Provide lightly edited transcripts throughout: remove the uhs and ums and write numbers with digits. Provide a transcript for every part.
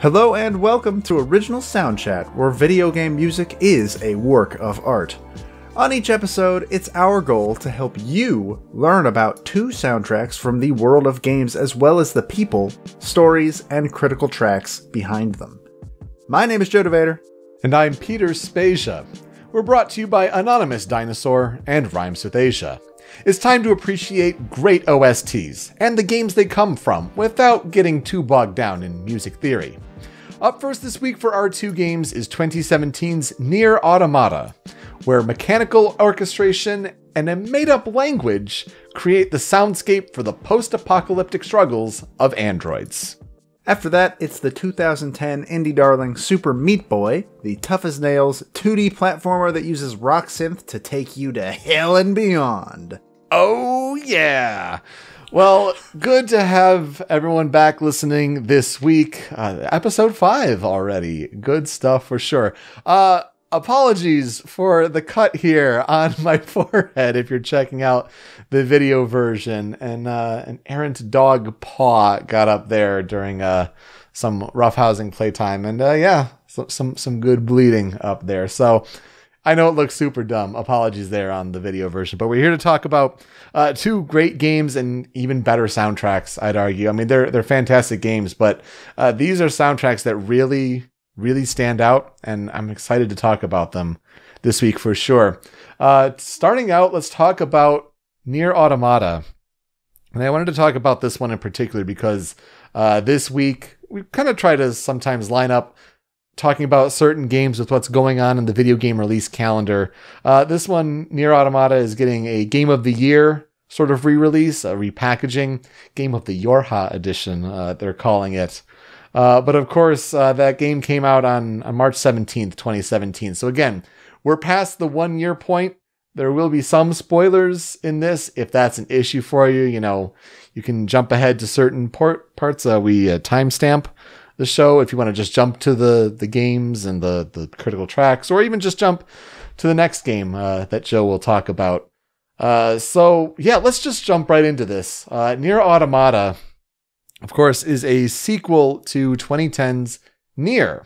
Hello and welcome to Original Soundchat, where video game music is a work of art. On each episode, it's our goal to help you learn about two soundtracks from the world of games as well as the people, stories, and critical tracks behind them. My name is Joe DeVader. And I'm Peter Spezia. We're brought to you by Anonymous Dinosaur and Rhymes with Asia. It's time to appreciate great OSTs and the games they come from without getting too bogged down in music theory. Up first this week for our two games is 2017's NieR Automata, where mechanical orchestration and a made-up language create the soundscape for the post-apocalyptic struggles of androids. After that, it's the 2010 indie darling Super Meat Boy, the tough-as-nails 2D platformer that uses rock-synth to take you to hell and beyond. Oh yeah! Well, good to have everyone back listening this week. Episode 5 already. Good stuff for sure. Apologies for the cut here on my forehead if you're checking out the video version. And an errant dog paw got up there during some roughhousing playtime. And some good bleeding up there. So I know it looks super dumb. Apologies there on the video version. But we're here to talk about two great games and even better soundtracks, I'd argue. I mean, they're fantastic games, but these are soundtracks that really stand out, and I'm excited to talk about them this week for sure. Starting out, let's talk about NieR Automata. And I wanted to talk about this one in particular because this week we kind of try to sometimes line up talking about certain games with what's going on in the video game release calendar. This one, NieR Automata, is getting a Game of the Year sort of re-release, a repackaging, Game of the Yorha edition, they're calling it. But of course, that game came out on March 17th, 2017. So again, we're past the 1 year point. There will be some spoilers in this. If that's an issue for you, you can jump ahead to certain parts. We timestamp the show if you want to just jump to the games and the critical tracks, or even just jump to the next game that Joe will talk about. So yeah, let's just jump right into this. NieR Automata, of course, is a sequel to 2010's NieR,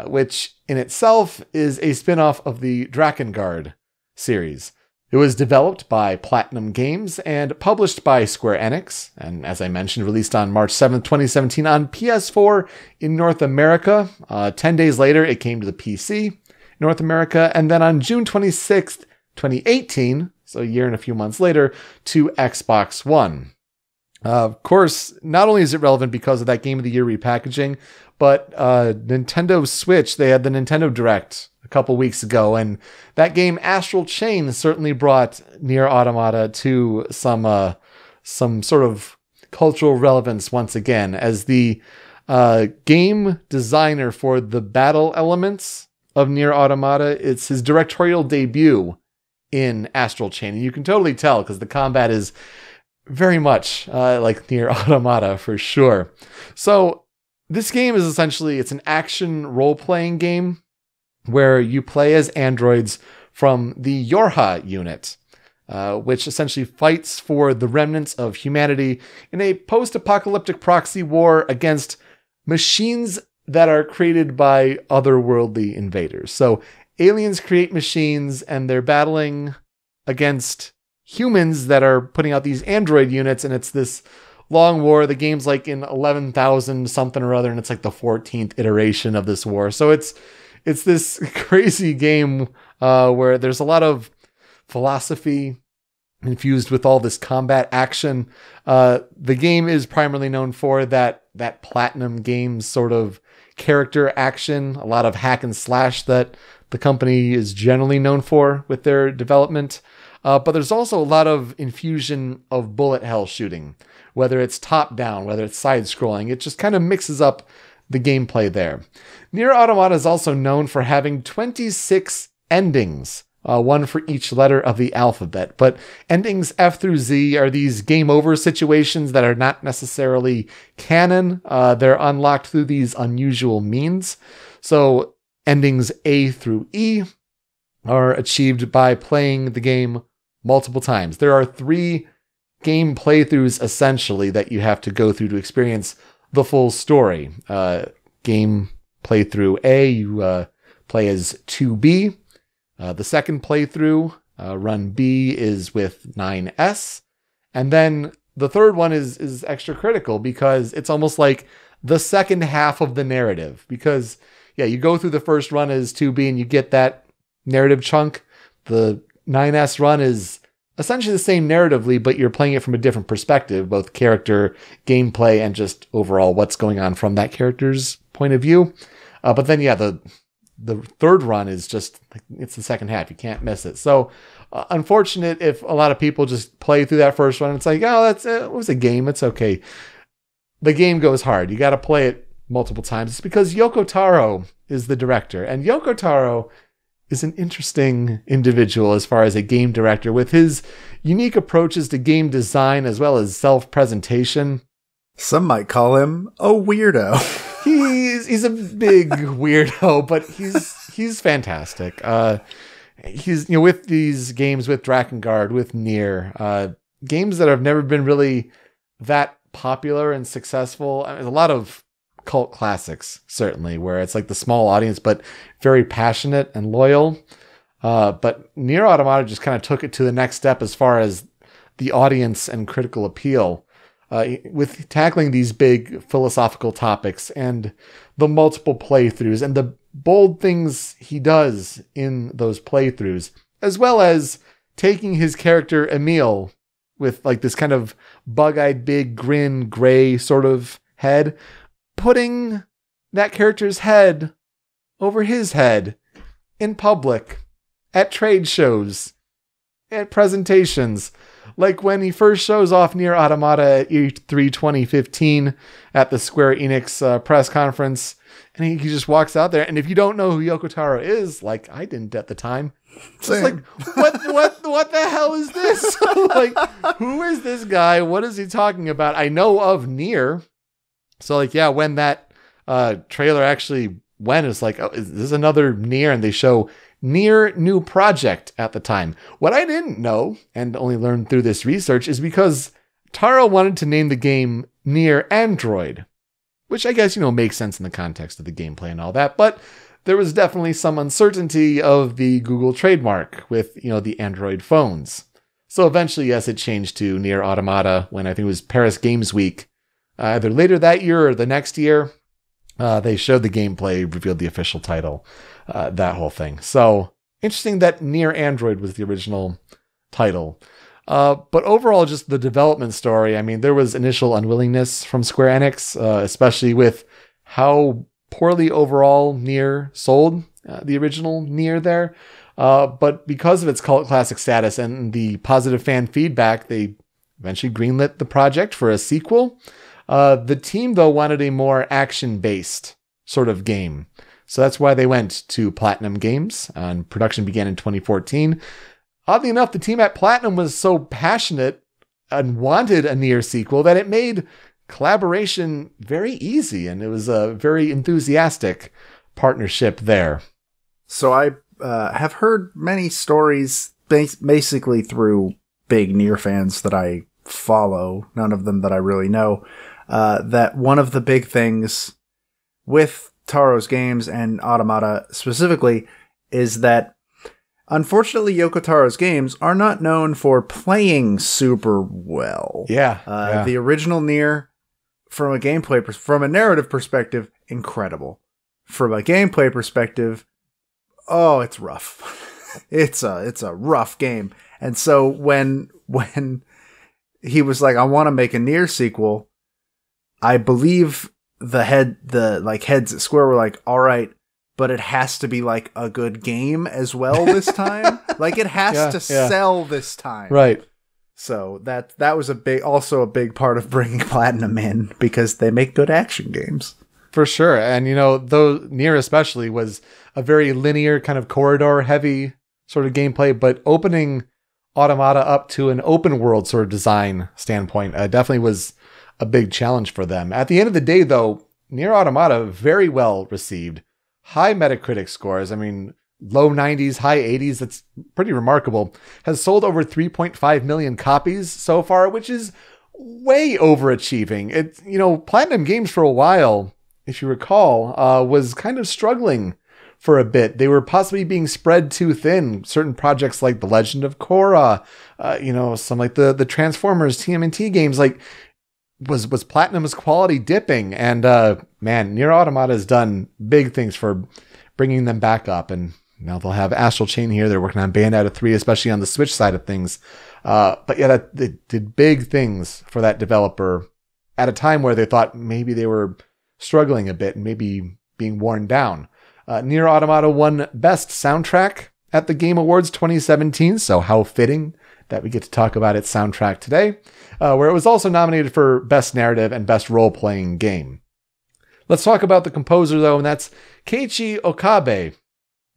which in itself is a spin-off of the Drakengard series. It was developed by Platinum Games and published by Square Enix, and as I mentioned, released on March 7th, 2017 on PS4 in North America. 10 days later, it came to the PC in North America, and then on June 26th, 2018, so a year and a few months later, to Xbox One. Of course, not only is it relevant because of that Game of the Year repackaging, but Nintendo Switch, they had the Nintendo Direct a couple weeks ago, and that game Astral Chain certainly brought NieR Automata to some sort of cultural relevance once again, as the game designer for the battle elements of NieR Automata. It's his directorial debut in Astral Chain, and you can totally tell because the combat is very much like NieR Automata for sure. So this game is essentially, it's an action role-playing game where you play as androids from the Yorha unit, which essentially fights for the remnants of humanity in a post-apocalyptic proxy war against machines that are created by otherworldly invaders. So aliens create machines and they're battling against humans that are putting out these android units, and it's this long war. The game's like in 11,000 something or other, and it's like the 14th iteration of this war. So it's this crazy game where there's a lot of philosophy infused with all this combat action. The game is primarily known for that Platinum Games sort of character action, a lot of hack and slash that the company is generally known for with their development. But there's also a lot of infusion of bullet hell shooting, whether it's top down, whether it's side scrolling. It just kind of mixes up the gameplay there. NieR Automata is also known for having 26 endings, one for each letter of the alphabet. But endings F through Z are these game over situations that are not necessarily canon. They're unlocked through these unusual means. So endings A through E are achieved by playing the game multiple times. There are 3 game playthroughs essentially that you have to go through to experience the full story. game playthrough A, you play as 2B. The second playthrough, run B, is with 9S. And then the third one is extra critical because it's almost like the second half of the narrative. Because, yeah, you go through the first run as 2B and you get that narrative chunk. The 9S run is essentially the same narratively, but you're playing it from a different perspective, both character, gameplay, and just overall what's going on from that character's point of view. But then, yeah, the third run is just, it's the second half. You can't miss it. So unfortunate if a lot of people just play through that first run. It's like, oh, it was a game. It's okay. The game goes hard. You got to play it multiple times. It's because Yoko Taro is the director. And Yoko Taro is an interesting individual as far as a game director with his unique approaches to game design as well as self-presentation. Some might call him a weirdo. He's a big weirdo, but he's fantastic. He's, with these games, with Drakengard, with NieR, games that have never been really that popular and successful. I mean, a lot of cult classics, certainly, where it's like the small audience, but very passionate and loyal. But NieR Automata just kind of took it to the next step as far as the audience and critical appeal, with tackling these big philosophical topics and the multiple playthroughs and the bold things he does in those playthroughs, as well as taking his character Emil with like this kind of bug-eyed, big grin, gray sort of head, putting that character's head over his head in public, at trade shows, at presentations. Like when he first shows off NieR Automata at E3 2015 at the Square Enix press conference, and he just walks out there. And if you don't know who Yoko Taro is, like I didn't at the time, it's like, what the hell is this? Like, who is this guy? What is he talking about? I know of NieR. So like, yeah, when that trailer actually went, it's like, oh, is this another NieR? And they show NieR New Project at the time. What I didn't know, and only learned through this research, is because Taro wanted to name the game NieR Android, which I guess, makes sense in the context of the gameplay and all that. But there was definitely some uncertainty of the Google trademark with, the Android phones. So eventually, yes, it changed to NieR Automata when I think it was Paris Games Week. Either later that year or the next year, they showed the gameplay, revealed the official title, that whole thing. So interesting that NieR Android was the original title. But overall, just the development story, I mean, there was initial unwillingness from Square Enix, especially with how poorly overall NieR sold, the original NieR there. But because of its cult classic status and the positive fan feedback, they eventually greenlit the project for a sequel. The team, though, wanted a more action-based sort of game. So that's why they went to Platinum Games, and production began in 2014. Oddly enough, the team at Platinum was so passionate and wanted a NieR sequel that it made collaboration very easy, and it was a very enthusiastic partnership there. So I have heard many stories, basically through big NieR fans that I follow, none of them that I really know, that one of the big things with Taro's games and Automata specifically is that unfortunately Yoko Taro's games are not known for playing super well. Yeah. The original NieR, from a narrative perspective, incredible. From a gameplay perspective, oh, it's rough. It's a rough game. And so when he was like, I want to make a NieR sequel, I believe the heads at Square were like, all right, but it has to be like a good game as well this time. Like it has to sell this time. Right. So that was also a big part of bringing Platinum in, because they make good action games. For sure. And, though NieR especially was a very linear kind of corridor heavy sort of gameplay, but opening Automata up to an open world sort of design standpoint definitely was a big challenge for them. At the end of the day, though, NieR Automata very well received. High Metacritic scores. I mean, low 90s, high 80s. That's pretty remarkable. Has sold over 3.5 million copies so far, which is way overachieving. It's, Platinum Games for a while if you recall, was kind of struggling for a bit. They were possibly being spread too thin. Certain projects like The Legend of Korra, some like the Transformers TMNT games, like was Platinum's quality dipping. And man, NieR Automata has done big things for bringing them back up. And now they'll have Astral Chain here. They're working on Bayonetta 3, especially on the Switch side of things. But yeah, they did big things for that developer at a time where they thought maybe they were struggling a bit and maybe being worn down. NieR Automata won Best Soundtrack at the Game Awards 2017, so how fitting that we get to talk about its soundtrack today, where it was also nominated for Best Narrative and Best Role-Playing Game. Let's talk about the composer, though, and that's Keiichi Okabe.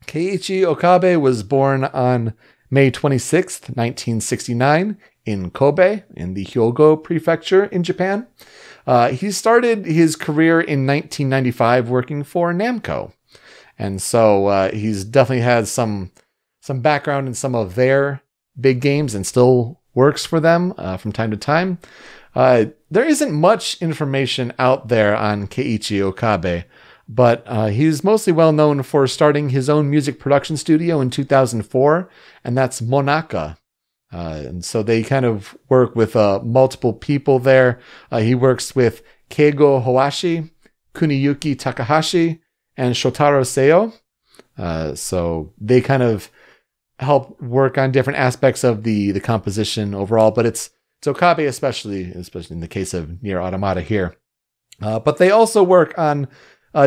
Keiichi Okabe was born on May 26th, 1969, in Kobe, in the Hyogo Prefecture in Japan. He started his career in 1995 working for Namco. And so he's definitely had some background in some of their big games and still works for them from time to time. There isn't much information out there on Keiichi Okabe, but he's mostly well known for starting his own music production studio in 2004, and that's Monaka. And so they kind of work with multiple people there. He works with Keigo Hoashi, Kuniyuki Takahashi, and Shotaro Seo. So they kind of help work on different aspects of the composition overall, but it's Okabe especially in the case of NieR Automata here. But they also work on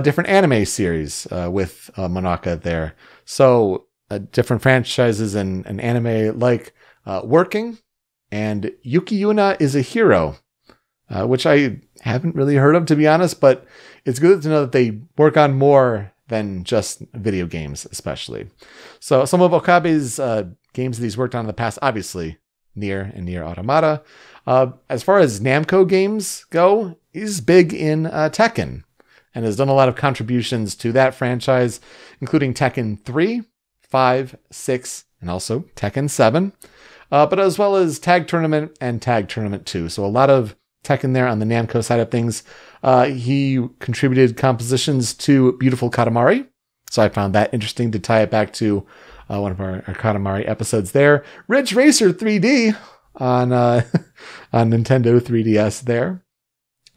different anime series with Monaka there. So different franchises and anime like Working and Yuki Yuna is a Hero, which I haven't really heard of, to be honest, but it's good to know that they work on more than just video games, especially. So some of Okabe's games that he's worked on in the past, obviously NieR and NieR Automata. As far as Namco games go, he's big in Tekken and has done a lot of contributions to that franchise, including Tekken 3, 5, 6, and also Tekken 7. But as well as Tag Tournament and Tag Tournament 2. So a lot of Tekken there on the Namco side of things. He contributed compositions to Beautiful Katamari. So I found that interesting to tie it back to one of our Katamari episodes there. Ridge Racer 3D on Nintendo 3DS there.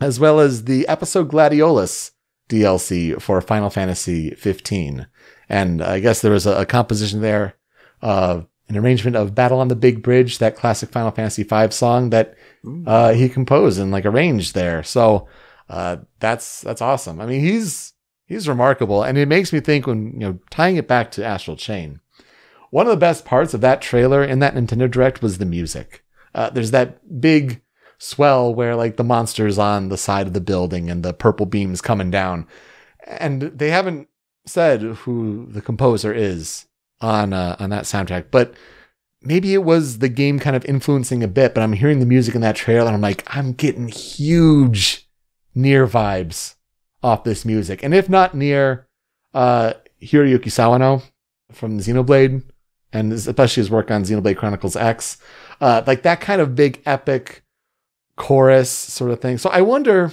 As well as the episode Gladiolus DLC for Final Fantasy 15. And I guess there was a composition there of an arrangement of Battle on the Big Bridge, that classic Final Fantasy V song that he composed and like arranged there. So that's awesome. I mean, he's remarkable, and it makes me think when tying it back to Astral Chain, one of the best parts of that trailer in that Nintendo Direct was the music. There's that big swell where like the monster's on the side of the building and the purple beams coming down, and they haven't said who the composer is on that soundtrack, but maybe it was the game kind of influencing a bit, but I'm hearing the music in that trailer and I'm like, I'm getting huge NieR vibes off this music. And if not NieR, Hiroyuki Sawano from Xenoblade, and especially his work on Xenoblade Chronicles X, like that kind of big epic chorus sort of thing. So I wonder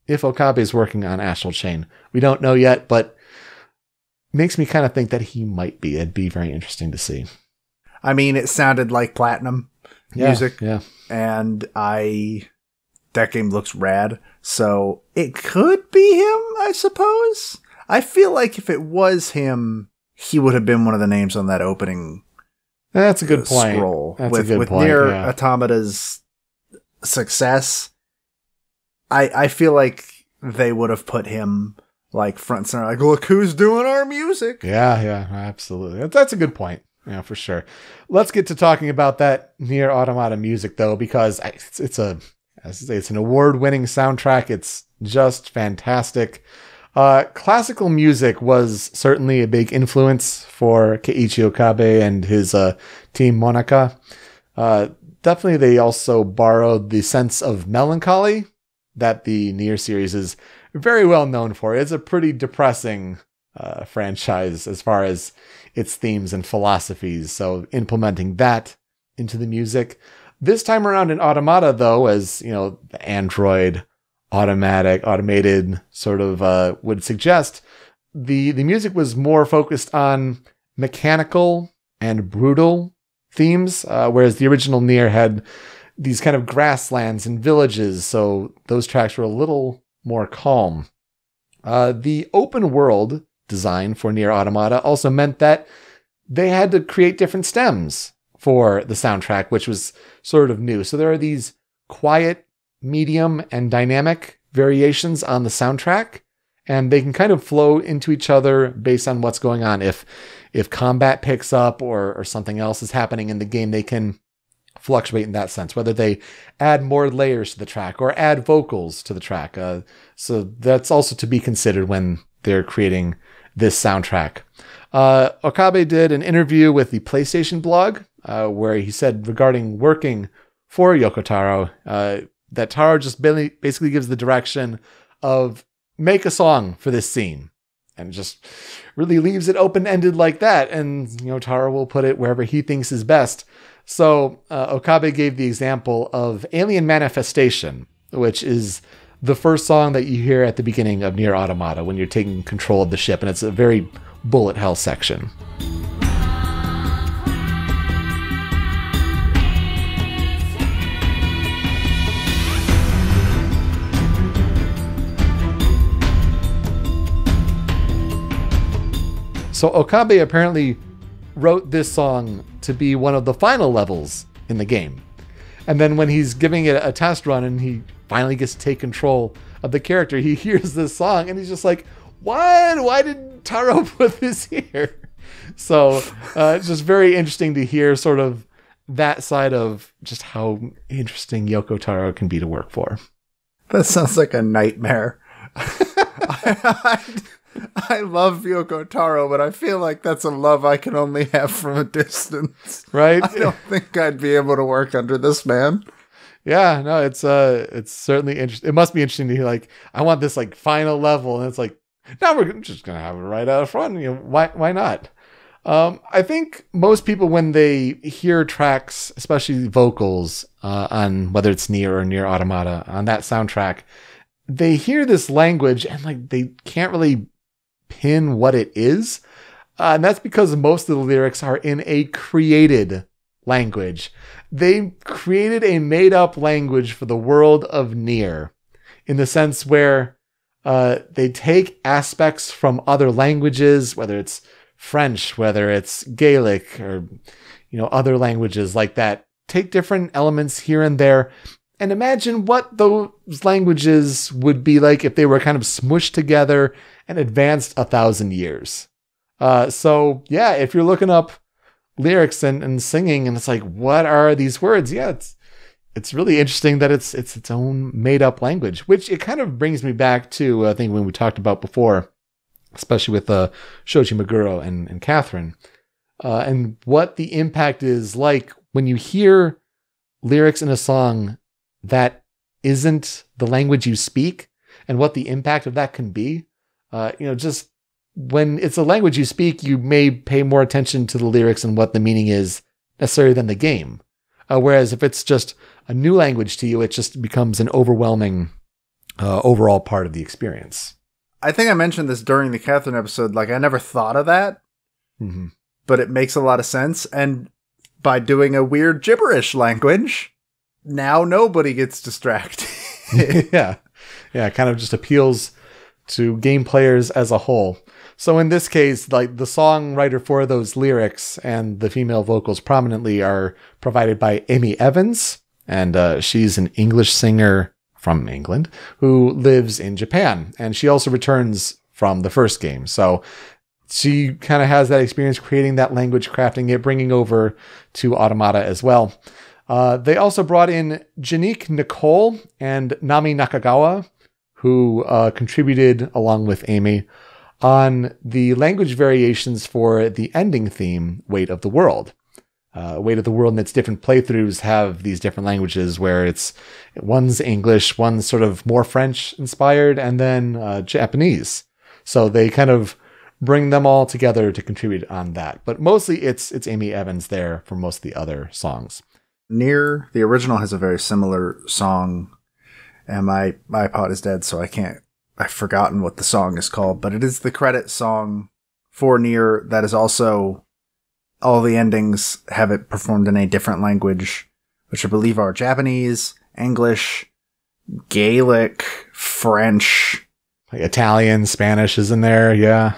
if Okabe is working on Astral Chain. We don't know yet, but makes me kind of think that he might be. It'd be very interesting to see. I mean, it sounded like Platinum music. Yeah. And that game looks rad. So it could be him, I suppose. I feel like if it was him, he would have been one of the names on that opening. That's a good point. Scroll. That's with a good point. NieR Automata's success, I feel like they would have put him like front and center, like, look who's doing our music. Yeah, absolutely. That's a good point. Yeah, for sure. Let's get to talking about that NieR Automata music, though, because it's an award-winning soundtrack. It's just fantastic. Classical music was certainly a big influence for Keiichi Okabe and his team Monaka. Definitely, they also borrowed the sense of melancholy that the NieR series is very well known for. It's a pretty depressing franchise as far as its themes and philosophies. So implementing that into the music. This time around in Automata, though, as the android automated sort of would suggest, the music was more focused on mechanical and brutal themes, whereas the original NieR had these kind of grasslands and villages, so those tracks were a little more calm. The open world design for NieR Automata also meant that they had to create different stems for the soundtrack, which was sort of new. So there are these quiet, medium, and dynamic variations on the soundtrack, and they can kind of flow into each other based on what's going on. If combat picks up or something else is happening in the game, they can fluctuate in that sense, whether they add more layers to the track or add vocals to the track. So that's also to be considered when they're creating this soundtrack. Okabe did an interview with the PlayStation blog where he said regarding working for Yoko Taro, that Taro just basically gives the direction of make a song for this scene, and just really leaves it open-ended like that. And, Taro will put it wherever he thinks is best. So Okabe gave the example of Alien Manifestation, which is the first song that you hear at the beginning of NieR Automata when you're taking control of the ship, and it's a very bullet hell section. So Okabe apparently wrote this song to be one of the final levels in the game. And then when he's giving it a test run and he finally gets to take control of the character, he hears this song and he's just like, what? Why did Taro put this here? So it's just very interesting to hear sort of that side of just how interesting Yoko Taro can be to work for. That sounds like a nightmare. I love Yoko Taro, but I feel like that's a love I can only have from a distance. Right? I don't think I'd be able to work under this man. Yeah, no, it's certainly interesting. It must be interesting to hear, like, I want this like final level, and it's like, now we're just gonna have it right out front. Why not? I think most people, when they hear tracks, especially vocals, on whether it's NieR or NieR Automata on that soundtrack, they hear this language and like they can't really pin what it is. And that's because most of the lyrics are in a created language. They created a made-up language for the world of NieR, in the sense where they take aspects from other languages, whether it's French, whether it's Gaelic, or other languages like that. Take different elements here and there, and imagine what those languages would be like if they were kind of smushed together and advanced 1,000 years. So yeah, if you're looking up lyrics and singing, and it's like, what are these words? Yeah, it's really interesting that it's its own made up language, which it kind of brings me back to, I think, when we talked about before, especially with Shoji Meguro and Catherine, and what the impact is like when you hear lyrics in a song that isn't the language you speak, and what the impact of that can be. Just when it's a language you speak, you may pay more attention to the lyrics and what the meaning is necessarily than the game. Whereas if it's just a new language to you, it just becomes an overwhelming overall part of the experience. I think I mentioned this during the Catherine episode. Like, I never thought of that, but it makes a lot of sense. And by doing a weird gibberish language, now nobody gets distracted. Yeah. It kind of just appeals to game players as a whole. So in this case, like, the songwriter for those lyrics and the female vocals prominently are provided by Amy Evans, and she's an English singer from England who lives in Japan, and she also returns from the first game. So she kind of has that experience creating that language, crafting it, bringing over to Automata as well. They also brought in Janique Nicole and Nami Nakagawa, who contributed along with Amy on the language variations for the ending theme, Weight of the World. Weight of the World and its different playthroughs have these different languages where one's English, one's sort of more French inspired, and then Japanese. So they kind of bring them all together to contribute on that. But mostly it's Amy Evans there for most of the other songs. NieR, the original, has a very similar song and my iPod is dead, so I've forgotten what the song is called, but it is the credit song for NieR that is also, all the endings have it performed in a different language, which I believe are Japanese, English, Gaelic, French. Like Italian, Spanish is in there, yeah.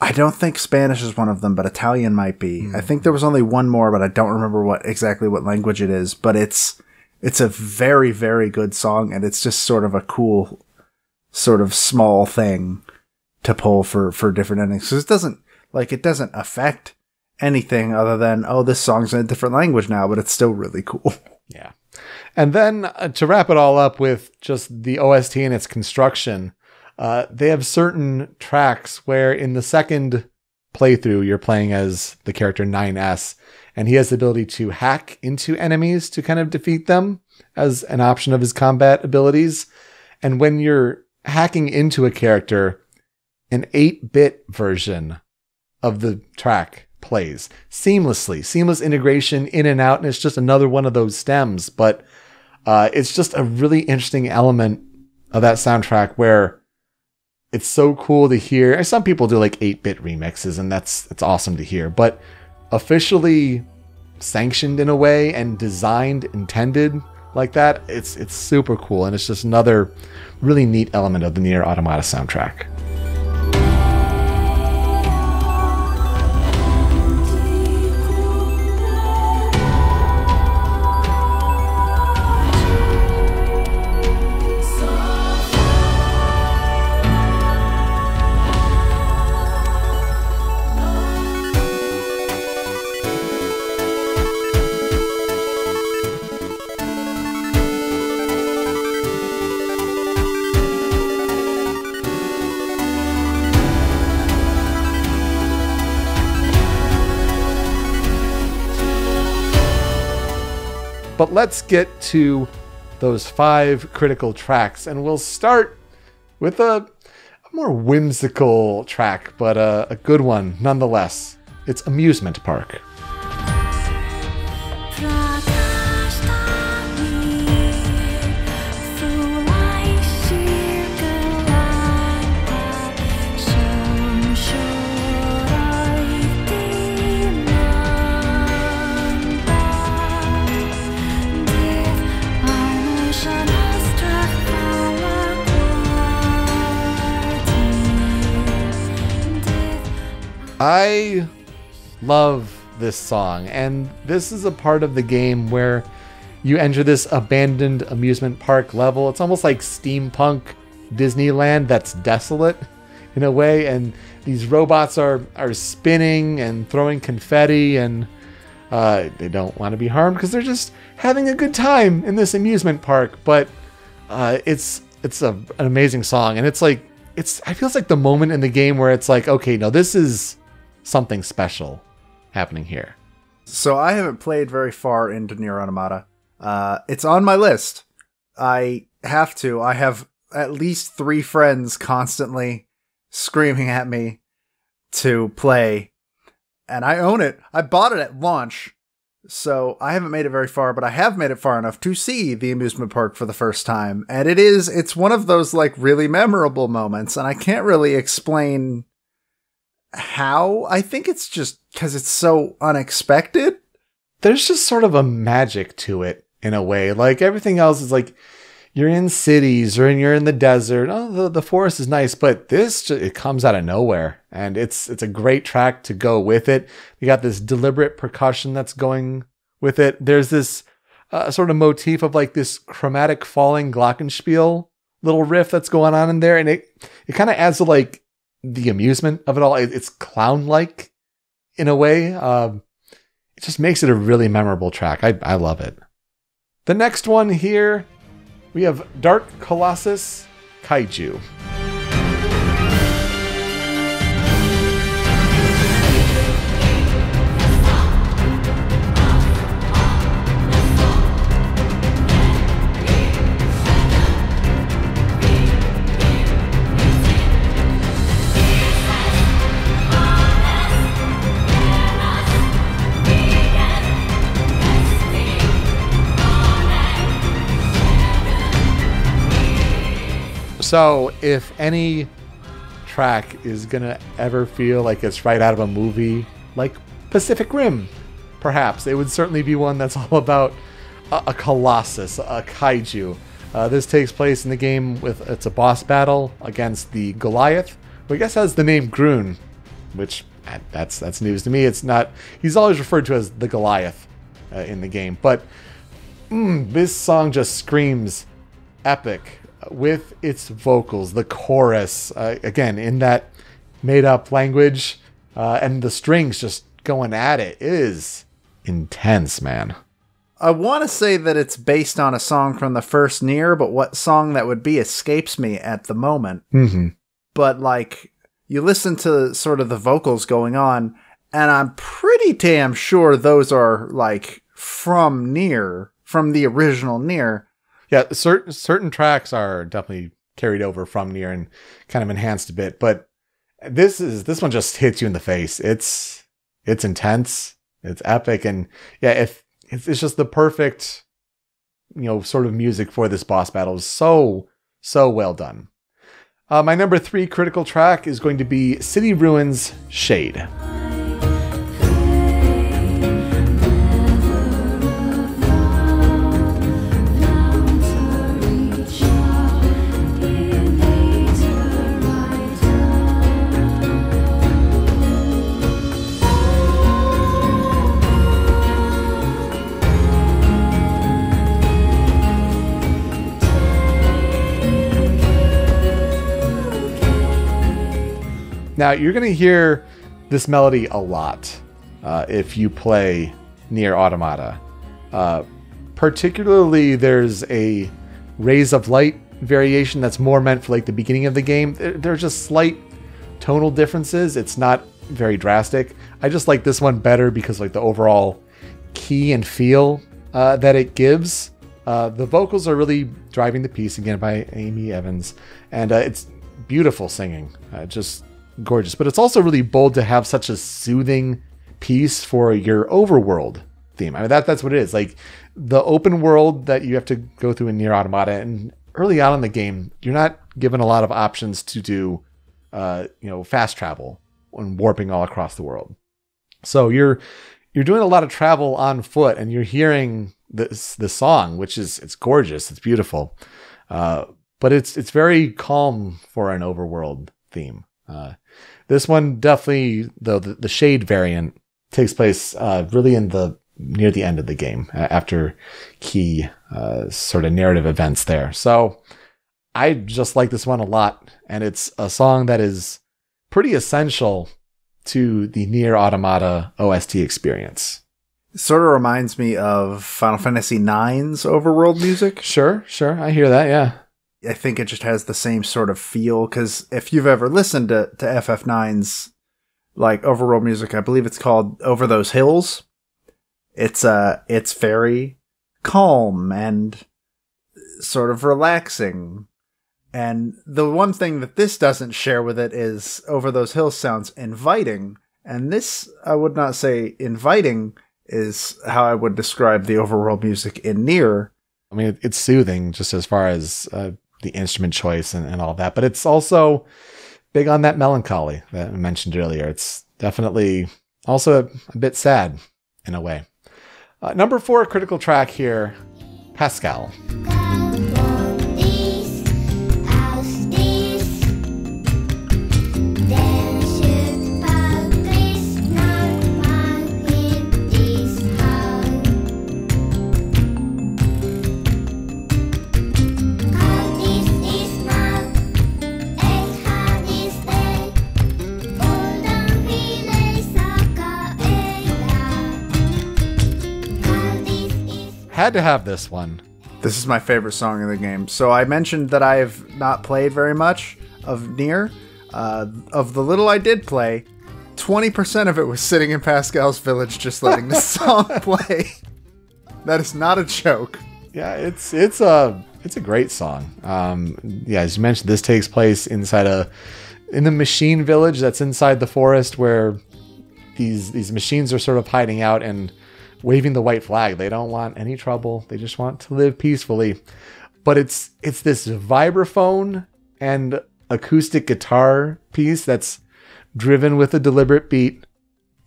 I don't think Spanish is one of them, but Italian might be. I think there was only one more, but I don't remember exactly what language it is, but it's a very, very good song, and it's just sort of a cool, sort of small thing to pull for different endings. So it doesn't affect anything other than, oh, this song's in a different language now, but it's still really cool. Yeah. And then to wrap it all up with just the OST and its construction, they have certain tracks where in the second playthrough, you're playing as the character 9S, and he has the ability to hack into enemies to kind of defeat them as an option of his combat abilities. And when you're hacking into a character, an 8-bit version of the track plays seamlessly, seamless integration in and out. And it's just another one of those stems, but it's just a really interesting element of that soundtrack where it's so cool to hear. Some people do like 8-bit remixes, and that's awesome to hear, but officially sanctioned in a way and designed, intended like that, it's super cool. And it's just another really neat element of the NieR Automata soundtrack. But let's get to those 5 critical tracks, and we'll start with a more whimsical track, but a good one nonetheless. It's Amusement Park. I love this song, and this is a part of the game where you enter this abandoned amusement park level. It's almost like steampunk Disneyland that's desolate in a way, and these robots are spinning and throwing confetti, and they don't want to be harmed because they're just having a good time in this amusement park. But it's an amazing song, and I feel it's like the moment in the game where it's like, okay, no, this is something special happening here. So I haven't played very far into NieR Automata. It's on my list. I have to. I have at least 3 friends constantly screaming at me to play, and I own it. I bought it at launch, so I haven't made it very far, but I have made it far enough to see the amusement park for the first time, and it's one of those like really memorable moments, and I can't really explain how. I think it's just because it's so unexpected. There's just sort of a magic to it in a way. Like everything else is like you're in cities or you're in the desert. Oh, the forest is nice, but it comes out of nowhere, and it's a great track to go with it. You got this deliberate percussion that's going with it. There's this sort of motif of like this chromatic falling glockenspiel little riff that's going on in there, and it kind of adds to like the amusement of it all. It's clown-like in a way. It just makes it a really memorable track. I love it. The next one here, we have Dark Colossus Kaiju. So if any track is gonna ever feel like it's right out of a movie like Pacific Rim, perhaps it would certainly be one that's all about a colossus, a kaiju. This takes place in the game it's a boss battle against the Goliath, who I guess has the name Grun, which that's news to me. It's not. He's always referred to as the Goliath in the game, but this song just screams epic with its vocals, the chorus, again in that made-up language, and the strings just going at it. It is intense, man. I want to say that it's based on a song from the first NieR, but what song that would be escapes me at the moment. Mm-hmm. But, like, you listen to sort of the vocals going on, and I'm pretty damn sure those are, like, from NieR, from the original NieR. Yeah, certain tracks are definitely carried over from NieR and kind of enhanced a bit, but this one just hits you in the face. It's intense, it's epic, and yeah, if it's just the perfect, sort of music for this boss battle. Is so well done. My number 3 critical track is going to be City Ruins Shade. Now, you're going to hear this melody a lot if you play NieR Automata. Particularly, there's a Rays of Light variation that's more meant for like the beginning of the game. There's just slight tonal differences. It's not very drastic. I just like this one better because like the overall key and feel that it gives. The vocals are really driving the piece, again by Amy Evans, and it's beautiful singing. Just gorgeous, but it's also really bold to have such a soothing piece for your overworld theme. I mean, that's what it is. Like the open world that you have to go through in NieR Automata, and early on in the game, you're not given a lot of options to do, fast travel and warping all across the world. So you're doing a lot of travel on foot, and you're hearing the song, which it's gorgeous, it's beautiful, but it's very calm for an overworld theme. This one definitely, though, the Shade variant takes place really near the end of the game, after key sort of narrative events there. So I just like this one a lot, and it's a song that is pretty essential to the NieR Automata OST experience. It sort of reminds me of Final Fantasy IX's overworld music. Sure, I hear that, yeah. I think it just has the same sort of feel, because if you've ever listened to FF9's like overworld music, I believe it's called Over Those Hills. It's very calm and sort of relaxing. And the one thing that this doesn't share with it is Over Those Hills sounds inviting, and this, I would not say inviting, is how I would describe the overworld music in NieR. I mean, it's soothing just as far as the instrument choice and all that, but it's also big on that melancholy that I mentioned earlier. It's definitely also a bit sad in a way. Number 4 critical track here, Pascal. Had to have this one. This is my favorite song in the game. So I mentioned that I have not played very much of NieR. Of the little I did play, 20% of it was sitting in Pascal's village just letting the song play. That is not a joke. Yeah, it's a great song. As you mentioned, this takes place in the machine village that's inside the forest, where these machines are sort of hiding out and waving the white flag. They don't want any trouble. They just want to live peacefully. But it's this vibraphone and acoustic guitar piece that's driven with a deliberate beat,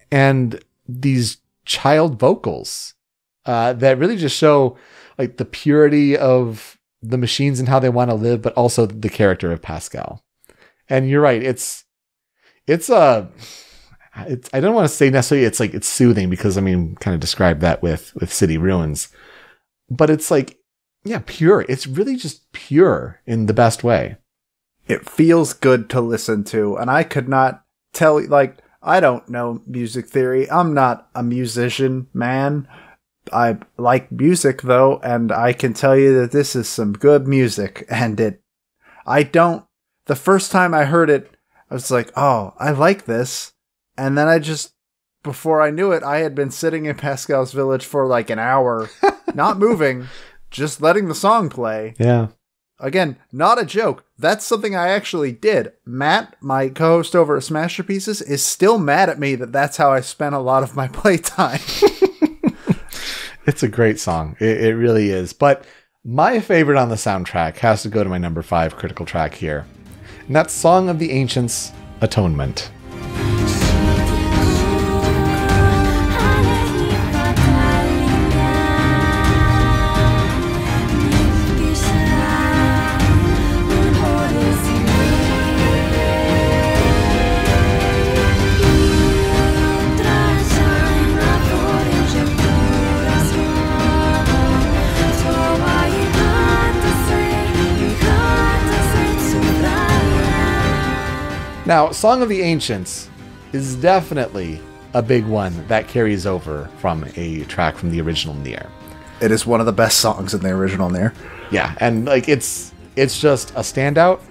and these child vocals that really just show like the purity of the machines and how they want to live, but also the character of Pascal. And you're right, I don't want to say necessarily it's soothing, because I mean, kind of describe that with City Ruins, but it's like, yeah, pure. It's really just pure in the best way. It feels good to listen to, and I could not tell, like, I don't know music theory. I'm not a musician, man. I like music though, and I can tell you that this is some good music, and the first time I heard it, I was like, oh, I like this. And then before I knew it, I had been sitting in Pascal's Village for like an hour, not moving, just letting the song play. Yeah. Again, not a joke. That's something I actually did. Matt, my co-host over at Smasher Pieces, is still mad at me that that's how I spent a lot of my playtime. It's a great song. It really is. But my favorite on the soundtrack has to go to my number 5 critical track here. And that's Song of the Ancients, Atonement. Now, Song of the Ancients is definitely a big one that carries over from a track from the original NieR. It is one of the best songs in the original NieR. Yeah, and like it's just a standout,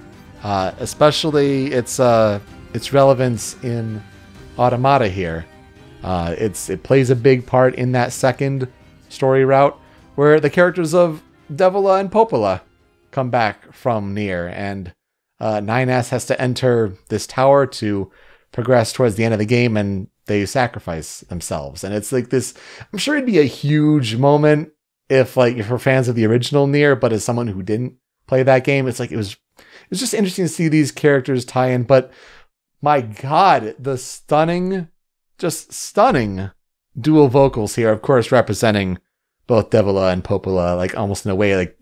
especially its relevance in Automata here. It plays a big part in that second story route where the characters of Devila and Popola come back from NieR, and 9S has to enter this tower to progress towards the end of the game, and they sacrifice themselves. And it's like this, I'm sure it'd be a huge moment if you're fans of the original NieR, but as someone who didn't play that game, it's like, it's just interesting to see these characters tie in. But my God, the stunning dual vocals here, of course, representing both Devila and Popola, like almost in a way, like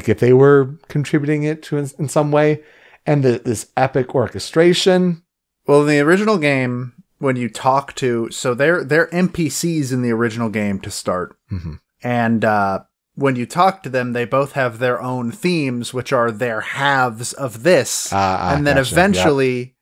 if they were contributing it to in some way, and this epic orchestration. Well, in the original game, when you talk to, so they're NPCs in the original game to start, mm-hmm. and when you talk to them, they both have their own themes, which are their halves of this, and then eventually,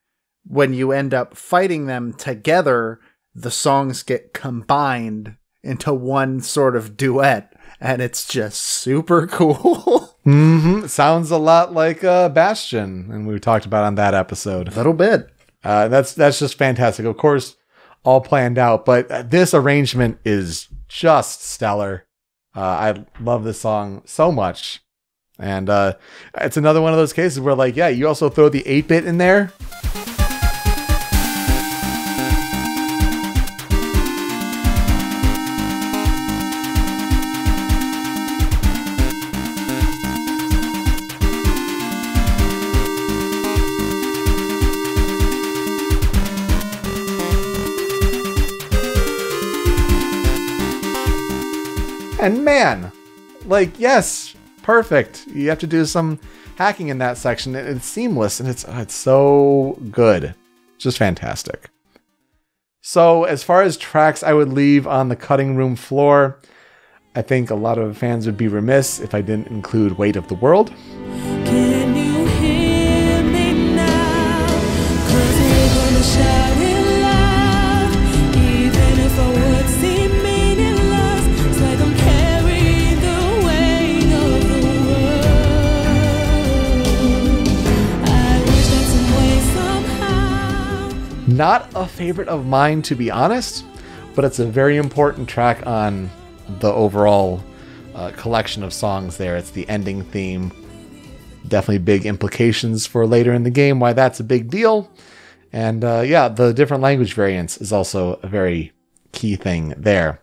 when you end up fighting them together, the songs get combined into one sort of duet. And it's just super cool. Mm-hmm. Sounds a lot like Bastion, and we talked about on that episode. A little bit. That's just fantastic. Of course, all planned out, but this arrangement is just stellar. I love this song so much. And it's another one of those cases where, you also throw the 8-bit in there. And man, yes, perfect. You have to do some hacking in that section. It's seamless, and it's so good. Just fantastic. So as far as tracks I would leave on the cutting room floor, I think a lot of fans would be remiss if I didn't include Weight of the World. Can you hear me now? 'Cause we're gonna shout it loud, even if our words seem meaningless. It's like I'm carrying the weight of the world. I wish that some way somehow. Not a favorite of mine, to be honest, but it's a very important track on the overall collection of songs there. It's the ending theme. Definitely big implications for later in the game, why that's a big deal. And the different language variants is also a very key thing there.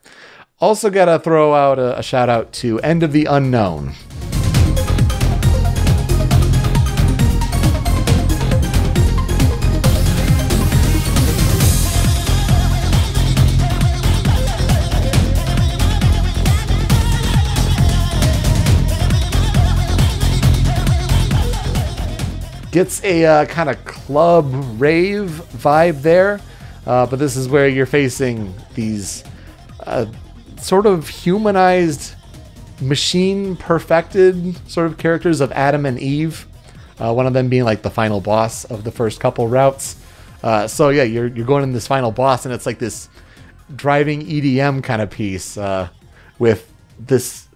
Also gotta throw out a shout out to End of the Unknown. gets a kind of club rave vibe there, but this is where you're facing these sort of humanized, machine perfected sort of characters of Adam and Eve. One of them being like the final boss of the first couple routes. So yeah, you're going in this final boss, and it's like this driving EDM kind of piece with this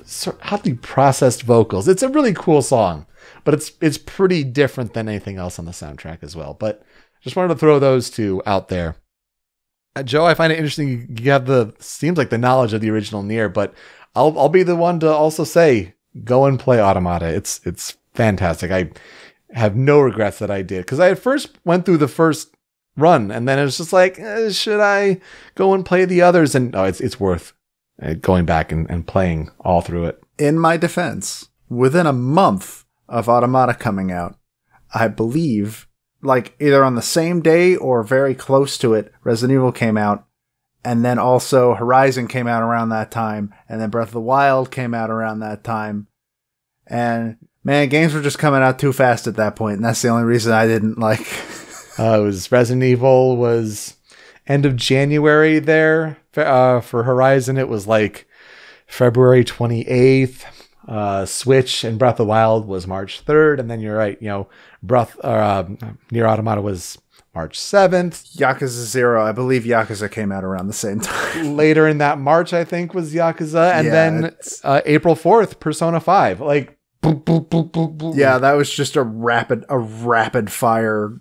oddly processed vocals. It's a really cool song, but it's pretty different than anything else on the soundtrack as well. But just wanted to throw those two out there. Joe, I find it interesting. You have seems like the knowledge of the original NieR, but I'll be the one to also say, go and play Automata. It's fantastic. I have no regrets that I did, because I at first went through the first run, and then it was just like, should I go and play the others? And it's worth going back and playing all through it. In my defense, within a month of Automata coming out, I believe, like either on the same day or very close to it, Resident Evil came out, and then also Horizon came out around that time, and then Breath of the Wild came out around that time. And man, games were just coming out too fast at that point, and that's the only reason I didn't like. It was Resident Evil was end of January there. For Horizon, it was like February 28th. Switch and Breath of the Wild was March 3rd, and then you're right, NieR Automata was March 7th. Yakuza 0, I believe Yakuza came out around the same time. Later in that March, I think, was Yakuza, and then April 4th, Persona 5. Like, boom, boom, boom, boom, boom. Yeah, that was just a rapid fire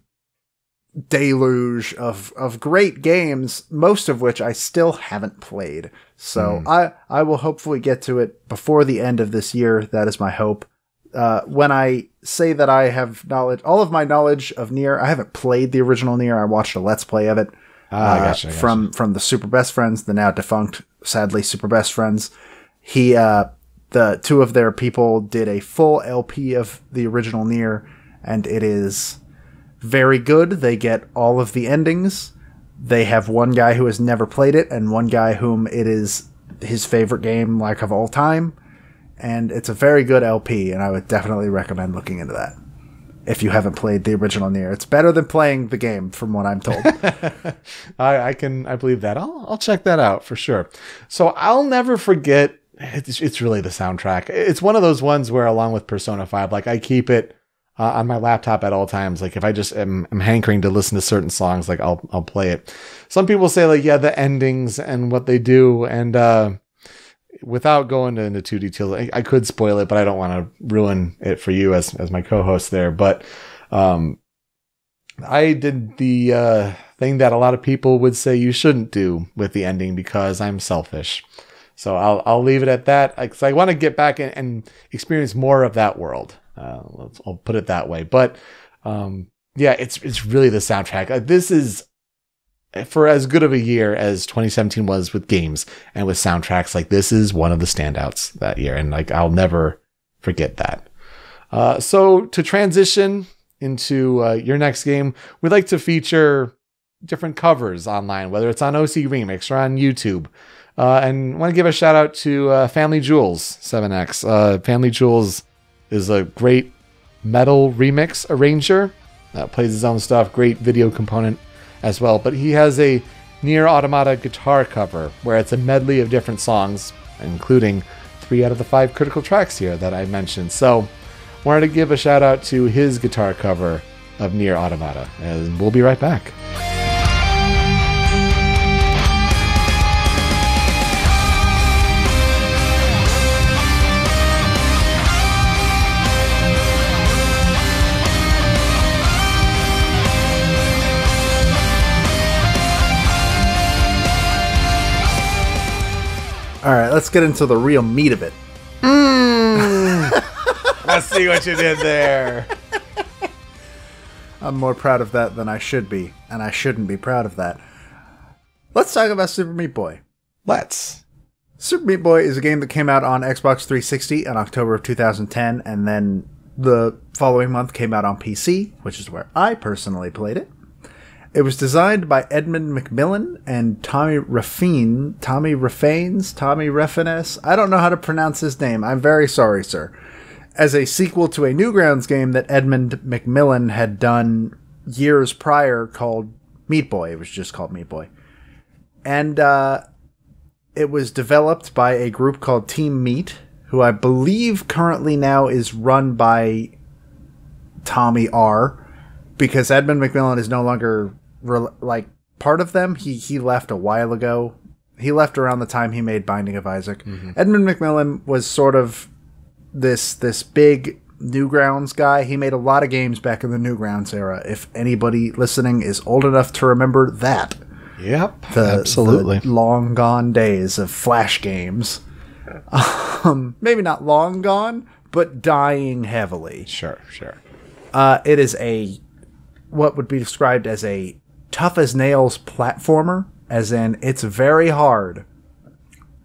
deluge of great games, most of which I still haven't played. So I will hopefully get to it before the end of this year. That is my hope. When I say that I have knowledge, all of my knowledge of NieR, I haven't played the original NieR. I watched a Let's Play of it gotcha. from the Super Best Friends, the now defunct, sadly, Super Best Friends. The two of their people did a full LP of the original NieR, and it is very good. They get all of the endings. They have one guy who has never played it and one guy whom it is his favorite game, like, of all time. And it's a very good LP, and I would definitely recommend looking into that if you haven't played the original NieR. It's better than playing the game, from what I'm told. I believe that. I'll check that out for sure. So I'll never forget. It's really the soundtrack. It's one of those ones where, along with Persona 5, like, I keep it on my laptop at all times. Like, if I just am hankering to listen to certain songs, like, I'll play it. Some people say, like, yeah, the endings and what they do, and without going into too details, I could spoil it, but I don't want to ruin it for you as my co-host there. But I did the thing that a lot of people would say you shouldn't do with the ending, because I'm selfish. So I'll leave it at that, because I want to get back and experience more of that world. I'll put it that way. But yeah, it's really the soundtrack. This is, for as good of a year as 2017 was with games and with soundtracks, like, this is one of the standouts that year, and like, I'll never forget that. So to transition into your next game, we'd like to feature different covers online, whether it's on OC Remix or on YouTube. And want to give a shout out to Family Jewels 7X. Family Jewels is a great metal remix arranger. Plays his own stuff, great video component as well. But he has a NieR Automata guitar cover where it's a medley of different songs, including 3 out of the 5 critical tracks here that I mentioned. So wanted to give a shout out to his guitar cover of NieR Automata, and we'll be right back. All right, let's get into the real meat of it. Let's see what you did there. I'm more proud of that than I should be, and I shouldn't be proud of that. Let's talk about Super Meat Boy. Let's. Super Meat Boy is a game that came out on Xbox 360 in October of 2010, and then the following month came out on PC, which is where I personally played it. It was designed by Edmund McMillan and Tommy Refines. I don't know how to pronounce his name. I'm very sorry, sir. as a sequel to a Newgrounds game that Edmund McMillan had done years prior called Meat Boy. It was just called Meat Boy. And it was developed by a group called Team Meat, who I believe currently now is run by Tommy R, because Edmund McMillan is no longer part of them. He left a while ago. He left around the time he made Binding of Isaac. Edmund McMillan was sort of this big Newgrounds guy. He made a lot of games back in the Newgrounds era. If anybody listening is old enough to remember that. Yep, absolutely. The long gone days of Flash games. Maybe not long gone, but dying heavily. Sure. It is what would be described as a tough as nails platformer, as in it's very hard,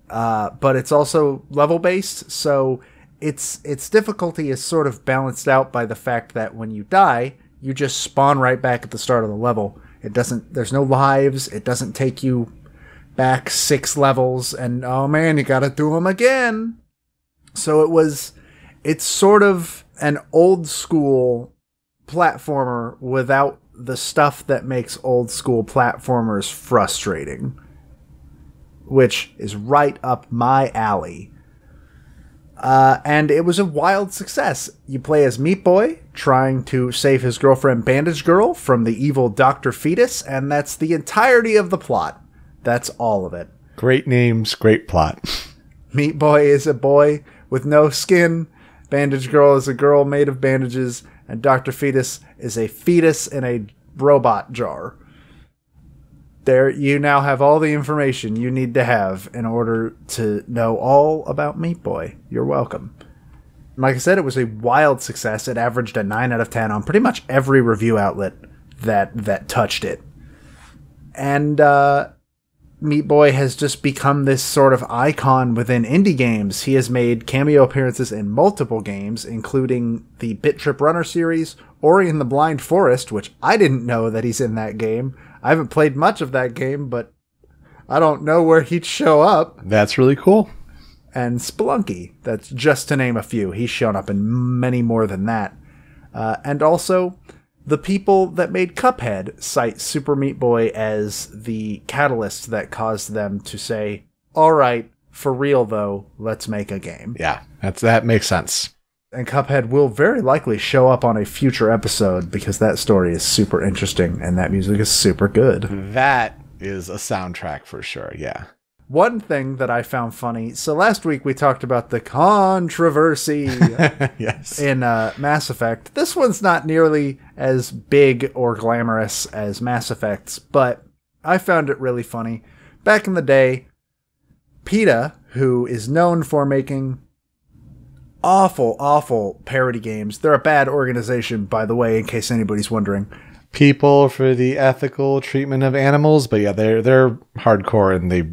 but it's also level based, so its difficulty is sort of balanced out by the fact that when you die, you just spawn right back at the start of the level. There's no lives. It doesn't take you back 6 levels and, oh man, you gotta do them again. So it's sort of an old school platformer without the stuff that makes old school platformers frustrating, which is right up my alley. And it was a wild success. You play as Meat Boy, trying to save his girlfriend Bandage Girl from the evil Dr. Fetus, and that's the entirety of the plot. That's all of it. Great names, great plot. Meat Boy is a boy with no skin, Bandage Girl is a girl made of bandages, and Dr. Fetus is a fetus in a robot jar. There, you now have all the information you need to have in order to know all about Meat Boy. You're welcome. Like I said, it was a wild success. It averaged a 9 out of 10 on pretty much every review outlet that touched it. And Meat Boy has just become this sort of icon within indie games. He has made cameo appearances in multiple games, including the Bit Trip Runner series, Ori and the Blind Forest, which I didn't know that he's in that game. I haven't played much of that game, but I don't know where he'd show up. That's really cool. And Spelunky, that's just to name a few. He's shown up in many more than that. And also, the people that made Cuphead cite Super Meat Boy as the catalyst that caused them to say, all right, for real though, let's make a game. Yeah, that makes sense. And Cuphead will very likely show up on a future episode because that story is super interesting and that music is super good. That is a soundtrack for sure, yeah. One thing that I found funny, so last week we talked about the controversy yes. in Mass Effect. This one's not nearly as big or glamorous as Mass Effect's, but I found it really funny. Back in the day, PETA, who is known for making awful parody games. They're a bad organization, by the way, in case anybody's wondering. People for the ethical treatment of animals, but yeah, they're hardcore and they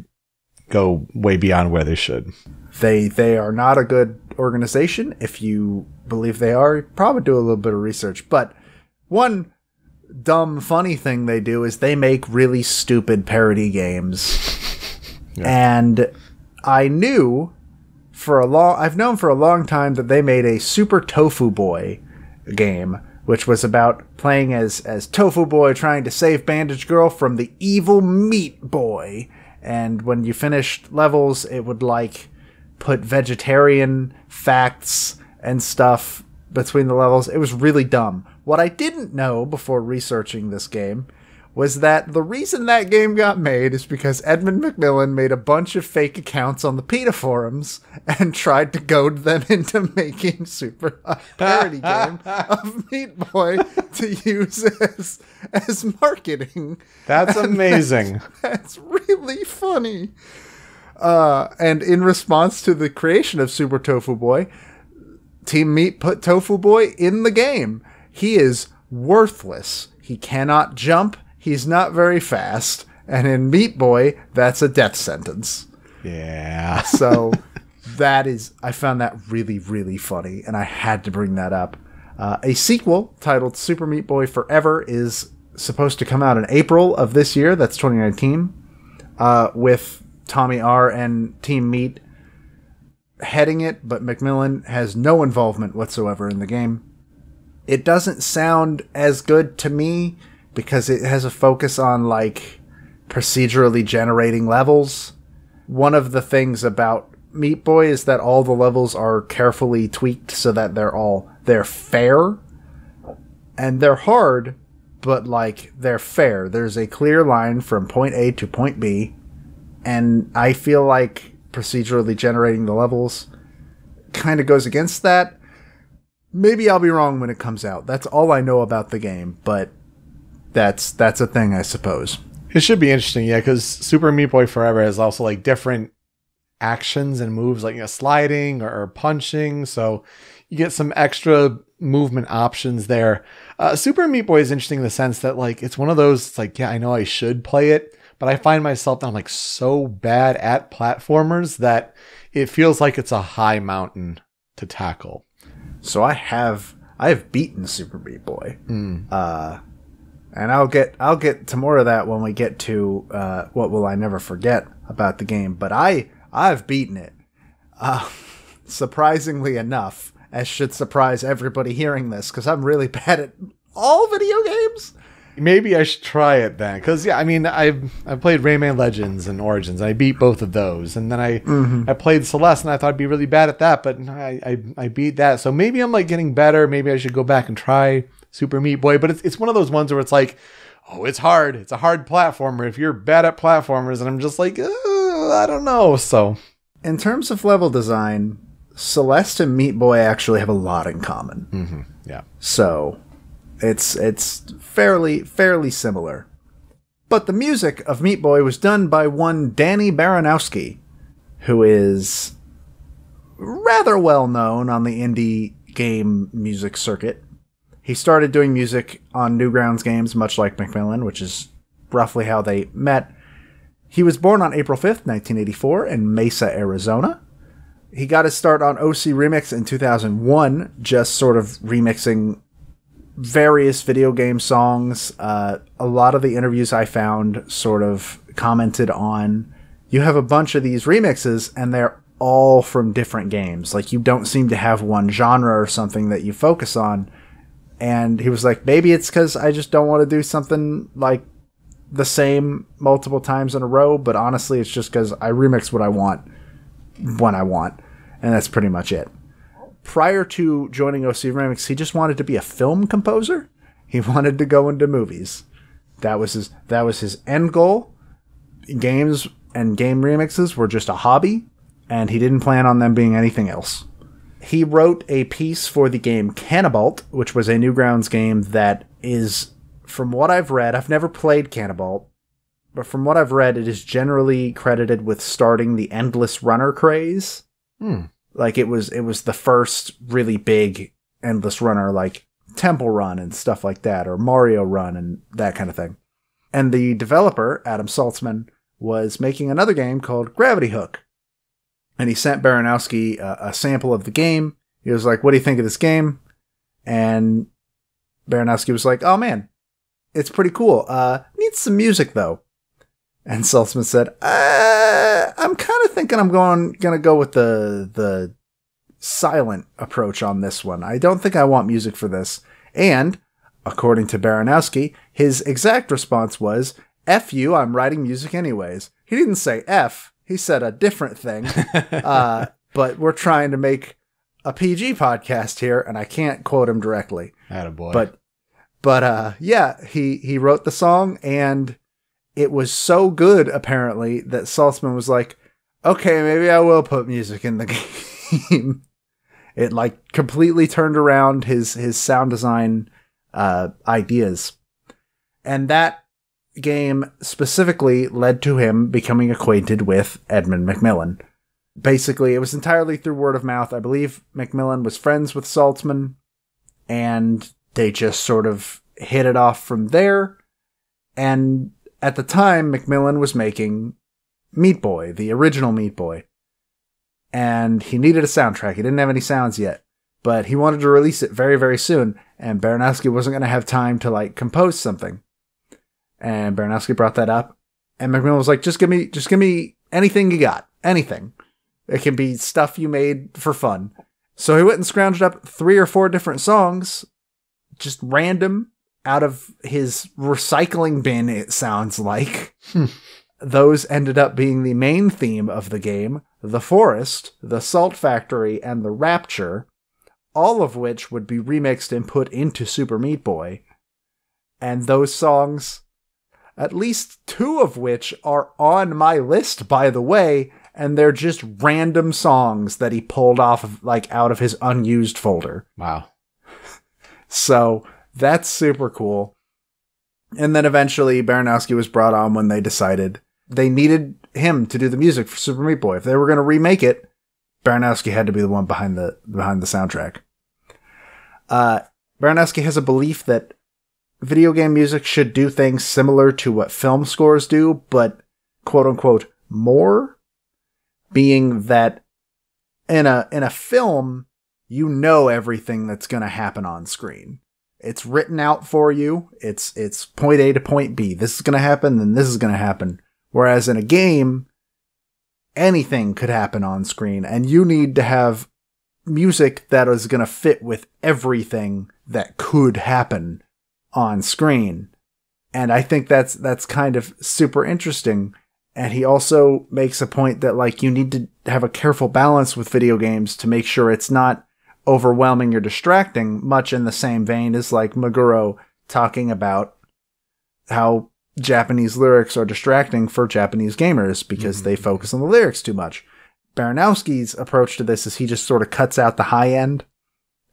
go way beyond where they should. They are not a good organization. If you believe they are, probably do a little bit of research. But one dumb, funny thing they do is they make really stupid parody games. Yeah. And I've known for a long time that they made a Super Tofu Boy game, which was about playing as Tofu Boy trying to save Bandage Girl from the evil Meat Boy. And when you finished levels, it would put vegetarian facts and stuff between the levels. It was really dumb. What I didn't know before researching this game was that the reason that game got made is because Edmund McMillan made a bunch of fake accounts on the PETA forums and tried to goad them into making a parody game of Meat Boy to use as marketing. That's amazing. That's really funny. And in response to the creation of Super Tofu Boy, Team Meat put Tofu Boy in the game. He is worthless. He cannot jump. He's not very fast, and in Meat Boy, that's a death sentence. Yeah. So I found that really, really funny, and I had to bring that up. A sequel titled Super Meat Boy Forever is supposed to come out in April of this year. That's 2019, with Tommy R and Team Meat heading it, but McMillan has no involvement whatsoever in the game. It doesn't sound as good to me because it has a focus on like procedurally generating levels. One of the things about Meat Boy is that all the levels are carefully tweaked so that they're fair, and they're hard, but like they're fair. There's a clear line from point A to point B, and I feel like procedurally generating the levels kind of goes against that. Maybe I'll be wrong when it comes out. That's all I know about the game, but that's a thing, I suppose. It should be interesting, yeah, because Super Meat Boy Forever has also like different actions and moves, like sliding or punching, so you get some extra movement options there. Super Meat Boy is interesting in the sense that like it's one of those, it's like, yeah, I know I should play it, but I find myself that I'm like so bad at platformers that it feels like it's a high mountain to tackle. So I have beaten Super Meat Boy, and I'll get to more of that when we get to what will I never forget about the game. But I've beaten it, surprisingly enough, as should surprise everybody hearing this, because I'm really bad at all video games. Maybe I should try it then, because yeah, I mean, I played Rayman Legends and Origins, and I beat both of those, and then I played Celeste, and I thought I'd be really bad at that, but I beat that, so maybe I'm like getting better. Maybe I should go back and try Super Meat Boy, but it's one of those ones where it's like, oh, it's hard. It's a hard platformer if you're bad at platformers, and I'm just like, I don't know. So, in terms of level design, Celeste and Meat Boy actually have a lot in common. Yeah. So it's fairly similar. But the music of Meat Boy was done by one Danny Baranowsky, who is rather well known on the indie game music circuit. He started doing music on Newgrounds games, much like McMillan, which is roughly how they met. He was born on April 5th, 1984, in Mesa, Arizona. He got his start on OC Remix in 2001, just sort of remixing various video game songs. A lot of the interviews I found sort of commented on, you have a bunch of these remixes, and they're all from different games. Like, you don't seem to have one genre or something that you focus on. And he was like, maybe it's because I just don't want to do something like the same multiple times in a row, but honestly, it's just because I remix what I want when I want, and that's pretty much it. Prior to joining OC Remix, he just wanted to be a film composer. He wanted to go into movies. That was his end goal. Games and game remixes were just a hobby, and he didn't plan on them being anything else. He wrote a piece for the game Cannibalt, which was a Newgrounds game that is, from what I've read, I've never played Cannibalt, but from what I've read, it is generally credited with starting the Endless Runner craze. Like, it was the first really big Endless Runner, like Temple Run and stuff like that, or Mario Run and that kind of thing. And the developer, Adam Saltzman, was making another game called Gravity Hook. And he sent Baranowsky a sample of the game. He was like, what do you think of this game? And Baranowsky was like, oh man, it's pretty cool. Needs some music though. And Saltzman said, I'm kind of thinking I'm gonna go with the silent approach on this one. I don't think I want music for this. And, according to Baranowsky, his exact response was, F you, I'm writing music anyways. He didn't say F. He said a different thing, but we're trying to make a PG podcast here, and I can't quote him directly. Attaboy. But yeah, he wrote the song, and it was so good, apparently, that Saltzman was like, okay, maybe I will put music in the game. It, like, completely turned around his sound design ideas. And that game specifically led to him becoming acquainted with Edmund McMillan. Basically, it was entirely through word of mouth. I believe McMillan was friends with Saltzman, and they just sort of hit it off from there. And at the time, McMillan was making Meat Boy, the original Meat Boy. And he needed a soundtrack. He didn't have any sounds yet, but he wanted to release it very, very soon. And Baranowsky wasn't going to have time to, like, compose something. And Baranowsky brought that up, and McMillan was like, just give me anything you got. Anything. It can be stuff you made for fun. So he went and scrounged up 3 or 4 different songs, just random, out of his recycling bin, it sounds like. Those ended up being the main theme of the game, the forest, the salt factory, and the rapture, all of which would be remixed and put into Super Meat Boy. And those songs, at least 2 of which are on my list, by the way, and they're just random songs that he pulled off of, like, out of his unused folder. Wow. So that's super cool. And then eventually Baranowsky was brought on when they decided they needed him to do the music for Super Meat Boy. If they were going to remake it, Baranowsky had to be the one behind the soundtrack. Baranowsky has a belief that video game music should do things similar to what film scores do, but quote unquote more, being that in a film, you know everything that's going to happen on screen. It's written out for you. It's point A to point B. This is going to happen, then this is going to happen. Whereas in a game, anything could happen on screen, and you need to have music that is going to fit with everything that could happen on screen. And I think that's kind of super interesting. And he also makes a point that, like, you need to have a careful balance with video games to make sure it's not overwhelming or distracting, much in the same vein as, like, Meguro talking about how Japanese lyrics are distracting for Japanese gamers because they focus on the lyrics too much. Baranowski's approach to this is he just sort of cuts out the high end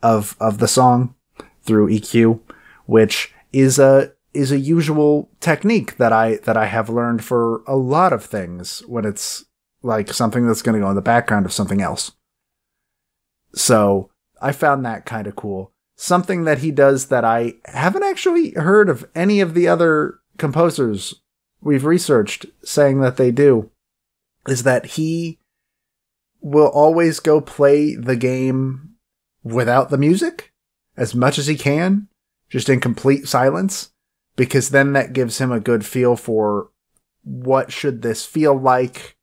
of the song through EQ, which is a usual technique that I have learned for a lot of things when it's like something that's going to go in the background of something else. So I found that kind of cool. Something that he does that I haven't actually heard of any of the other composers we've researched saying that they do is that he will always go play the game without the music as much as he can, just in complete silence, because then that gives him a good feel for what should this feel like,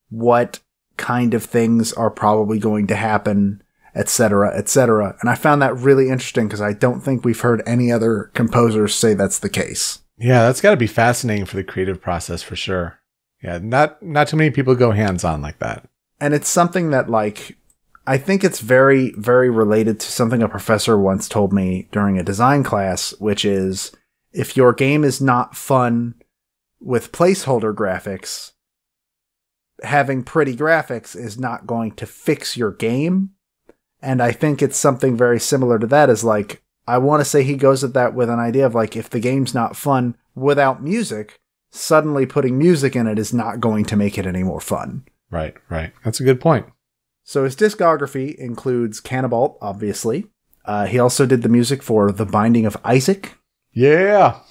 what kind of things are probably going to happen, etc., etc. And I found that really interesting because I don't think we've heard any other composers say that's the case. Yeah, that's got to be fascinating for the creative process for sure. Yeah, not too many people go hands-on like that. And it's something that, like, I think it's very, very related to something a professor once told me during a design class, which is if your game is not fun with placeholder graphics, having pretty graphics is not going to fix your game. And I think it's something very similar to that is, like, I want to say he goes at that with an idea of, like, if the game's not fun without music, suddenly putting music in it is not going to make it any more fun. Right. That's a good point. So his discography includes Cannibalt, obviously. He also did the music for The Binding of Isaac. Yeah.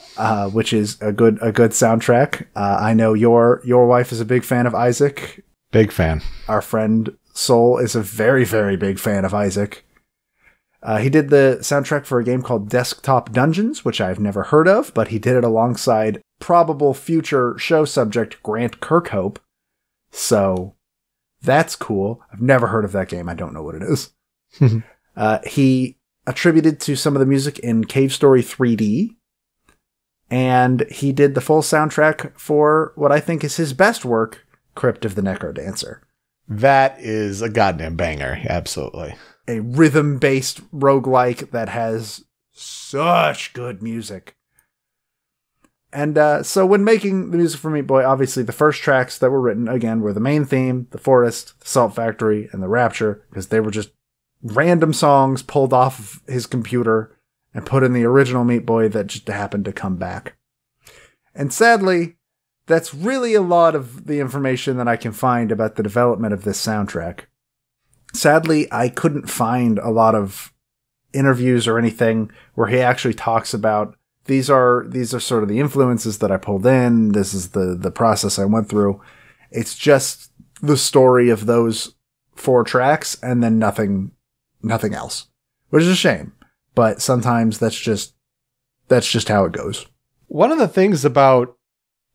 Which is a good soundtrack. I know your wife is a big fan of Isaac. Big fan. Our friend Soul is a very, very big fan of Isaac. He did the soundtrack for a game called Desktop Dungeons, which I've never heard of, but he did it alongside probable future show subject Grant Kirkhope. So that's cool. I've never heard of that game. I don't know what it is. He attributed to some of the music in Cave Story 3D, and he did the full soundtrack for what I think is his best work, Crypt of the Necrodancer. That is a goddamn banger. Absolutely. A rhythm-based roguelike that has such good music. And so when making the music for Meat Boy, obviously the first tracks that were written, again, were the main theme, the forest, the salt factory, and the rapture, because they were just random songs pulled off of his computer and put in the original Meat Boy that just happened to come back. And sadly, that's really a lot of the information that I can find about the development of this soundtrack. Sadly, I couldn't find a lot of interviews or anything where he actually talks about these are sort of the influences that I pulled in. This is the process I went through. It's just the story of those 4 tracks and then nothing else, which is a shame. But sometimes that's just how it goes. One of the things about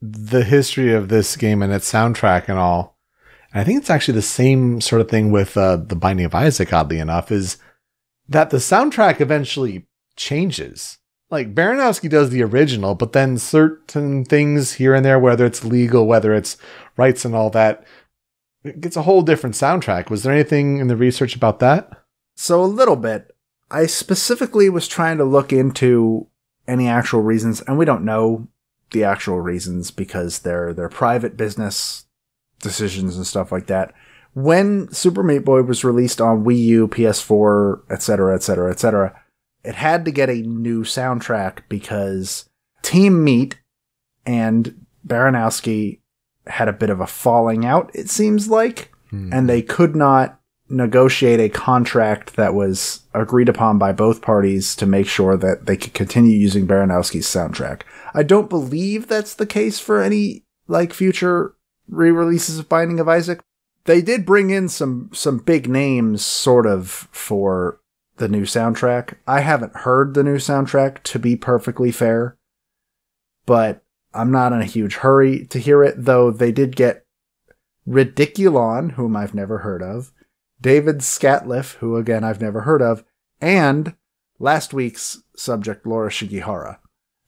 the history of this game and its soundtrack and all and I think it's actually the same sort of thing with The Binding of Isaac, oddly enough, is that the soundtrack eventually changes. Like, Baranowsky does the original, but then certain things here and there, whether it's legal, whether it's rights and all that, it gets a whole different soundtrack. Was there anything in the research about that? So a little bit. I specifically was trying to look into any actual reasons, and we don't know the actual reasons because they're private business decisions and stuff like that. When Super Meat Boy was released on Wii U, PS4, etc., etc., etc., it had to get a new soundtrack because Team Meat and Baranowsky had a bit of a falling out, it seems like, and they could not negotiate a contract that was agreed upon by both parties to make sure that they could continue using Baranowski's soundtrack. I don't believe that's the case for any like future re-releases of Binding of Isaac. They did bring in some big names sort of for the new soundtrack. I haven't heard the new soundtrack, to be perfectly fair, but I'm not in a huge hurry to hear it, though they did get Ridiculon, whom I've never heard of, David Scatliff, who again I've never heard of, and last week's subject, Laura Shigihara.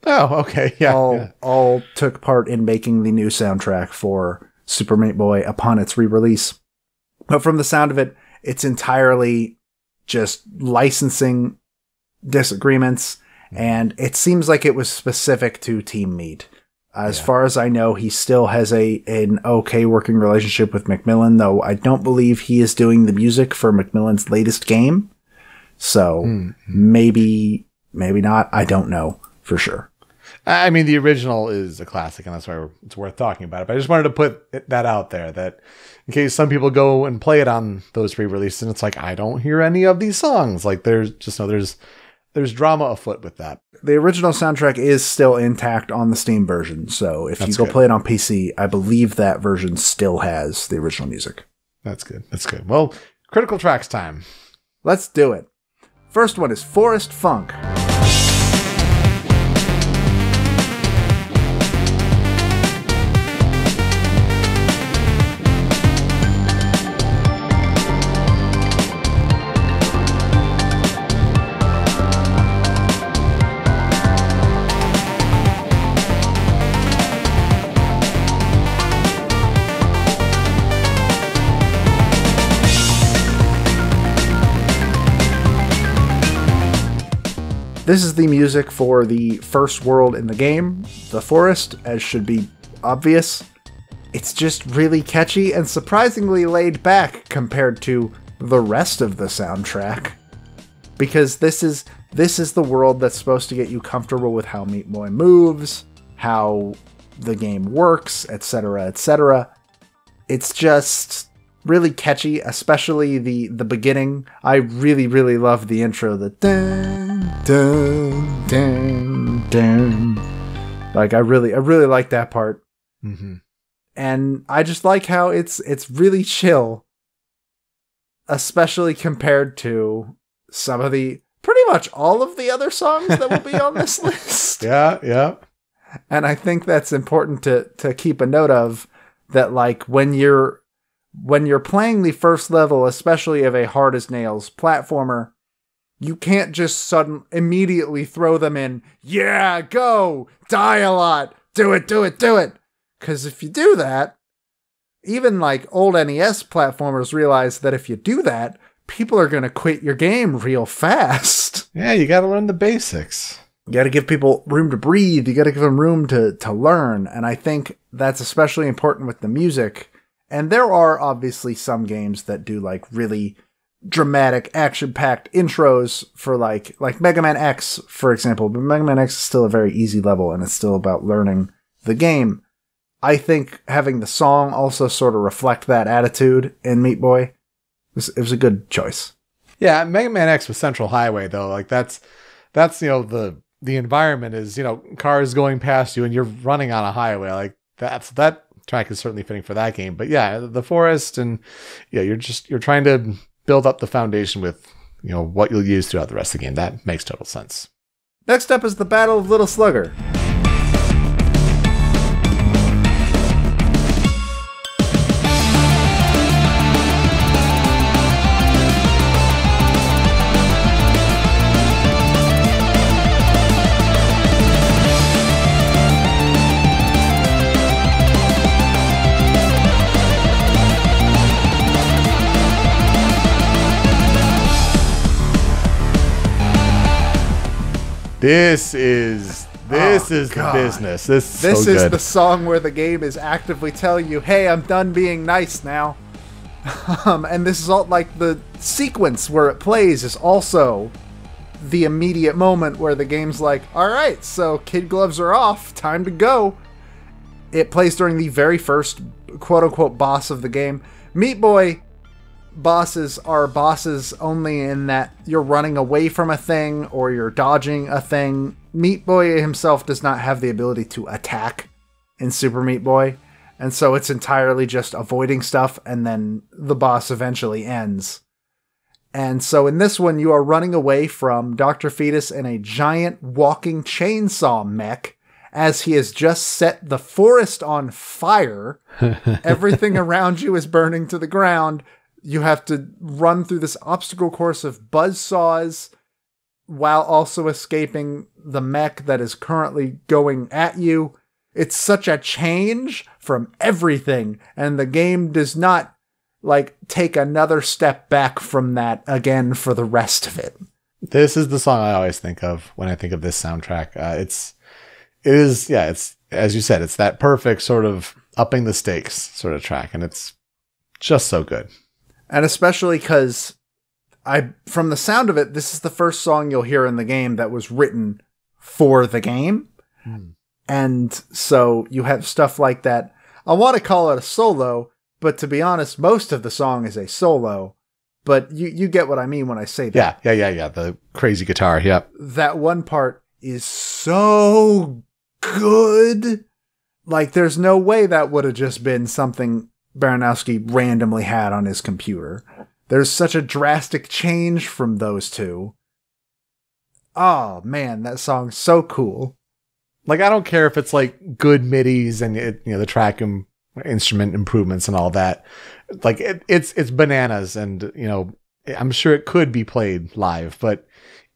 Oh, okay. Yeah. All took part in making the new soundtrack for Super Meat Boy upon its re-release. But from the sound of it, it's entirely just licensing disagreements, and it seems like it was specific to Team Meat. As far as I know, he still has an okay working relationship with Macmillan, though I don't believe he is doing the music for Macmillan's latest game. So maybe not. I don't know for sure. I mean, the original is a classic, and that's why it's worth talking about it. But I just wanted to put that out there, that in case some people go and play it on those re-releases, and it's like, I don't hear any of these songs. Like, there's drama afoot with that. The original soundtrack is still intact on the Steam version, so if you go good. play it on PC, I believe that version still has the original music. That's good. That's good. Well, critical tracks time. Let's do it. First one is Forest Funk. This is the music for the first world in the game, the forest, as should be obvious. It's just really catchy and surprisingly laid back compared to the rest of the soundtrack. Because this is the world that's supposed to get you comfortable with how Meat Boy moves, how the game works, etc., etc. It's just really catchy, especially the beginning. I really, really love the intro, the dun, dun, dun, dun. Like, I really like that part. Mm-hmm. And I just like how it's really chill, especially compared to some of pretty much all of the other songs that will be on this list. Yeah. And I think that's important to keep a note of, that like when you're playing the first level, especially of a hard as nails platformer, you can't just immediately throw them in, yeah, go, die a lot, do it. Because if you do that, even like old NES platformers realize that if you do that, people are going to quit your game real fast. Yeah, you got to learn the basics. You got to give people room to breathe. You got to give them room to learn. And I think that's especially important with the music. And there are obviously some games that do like really dramatic, action-packed intros for like Mega Man X, for example. But Mega Man X is still a very easy level, and it's still about learning the game. I think having the song also sort of reflect that attitude in Meat Boy, it was a good choice. Yeah, Mega Man X with Central Highway, though, like that's the environment is, cars going past you and you're running on a highway. Like that track is certainly fitting for that game. But yeah, the forest, and yeah, you're trying to build up the foundation with, what you'll use throughout the rest of the game. That makes total sense. Next up is the Battle of Little Slugger. This is the business. This is so good. The song where the game is actively telling you, hey, I'm done being nice now. And this is all like the sequence where it plays is also the immediate moment where the game's like, all right, so kid gloves are off, time to go. It plays during the very first quote-unquote boss of the game. Meat Boy bosses are bosses only in that you're running away from a thing or you're dodging a thing. Meat Boy himself does not have the ability to attack in Super Meat Boy, and so it's entirely just avoiding stuff, and then the boss eventually ends. And so in this one, you are running away from Dr. Fetus in a giant walking chainsaw mech as he has just set the forest on fire. Everything around you is burning to the ground. You have to run through this obstacle course of buzzsaws while also escaping the mech that is currently going at you. It's such a change from everything, and the game does not take another step back from that again for the rest of it. This is the song I always think of when I think of this soundtrack. It's as you said, it's that perfect sort of upping the stakes sort of track, and it's just so good. And especially because from the sound of it, this is the first song you'll hear in the game that was written for the game. And so you have stuff like that. I want to call it a solo, but to be honest, most of the song is a solo. But you get what I mean when I say that. Yeah. The crazy guitar, yep. That one part is so good. There's no way that would have just been something Baranowsky randomly had on his computer. There's such a drastic change from those two. Oh, man, that song's so cool. I don't care if it's good midis and the track and instrument improvements and all that. It's bananas, and I'm sure it could be played live, but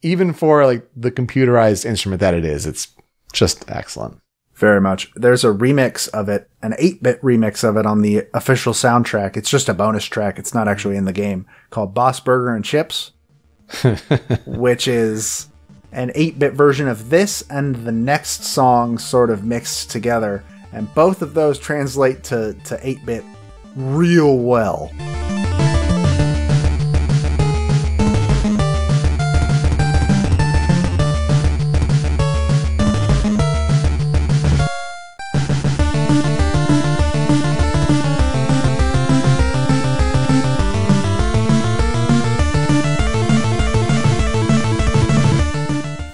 even for the computerized instrument that it is, it's just excellent. Very much. There's a remix of it, an 8-bit remix of it on the official soundtrack. It's just a bonus track. It's not actually in the game, called Boss Burger and Chips, which is an 8-bit version of this and the next song sort of mixed together. And both of those translate to 8-bit real well.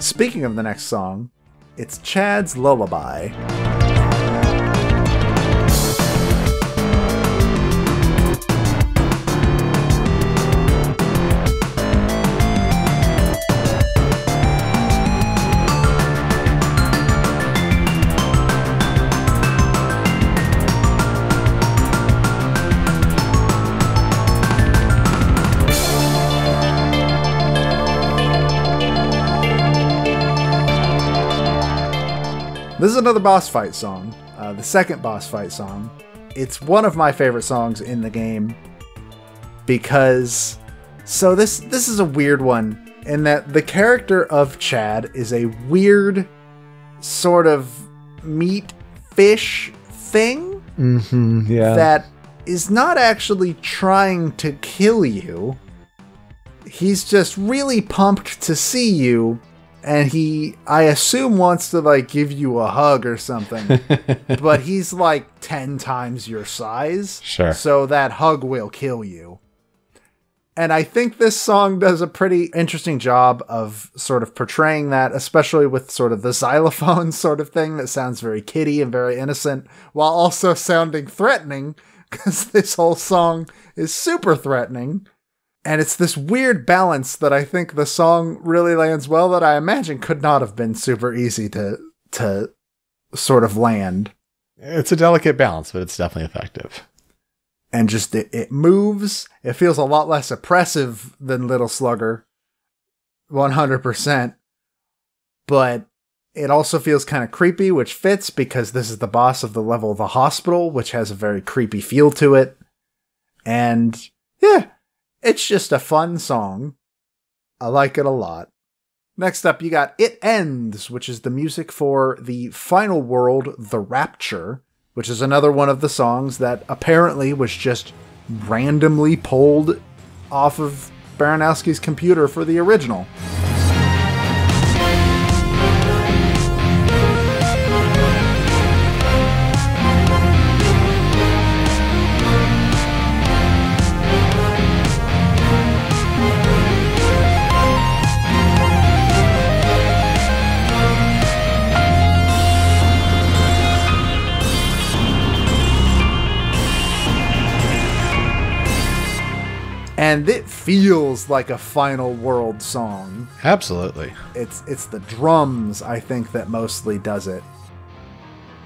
Speaking of the next song, it's Chad's Lullaby. This is another boss fight song, the second boss fight song. It's one of my favorite songs in the game because, this is a weird one in that the character of Chad is a weird sort of meat fish thing that is not actually trying to kill you. He's just really pumped to see you. And he, I assume, wants to give you a hug or something. But he's 10 times your size. Sure. So that hug will kill you. And I think this song does a pretty interesting job of sort of portraying that, especially with sort of the xylophone sort of thing that sounds very kiddie and very innocent, while also sounding threatening, because this whole song is super threatening. And it's this weird balance that I think the song really lands well, that I imagine could not have been super easy to sort of land. It's a delicate balance, but it's definitely effective. And just it moves. It feels a lot less oppressive than Little Slugger, 100%. But it also feels kind of creepy, which fits because this is the boss of the level of the hospital, which has a very creepy feel to it. And yeah. It's just a fun song. I like it a lot. Next up, you got It Ends, which is the music for the final world, The Rapture, which is another one of the songs that apparently was just randomly pulled off of Baranowski's computer for the original. And it feels like a final world song. Absolutely. It's the drums, I think, that mostly does it.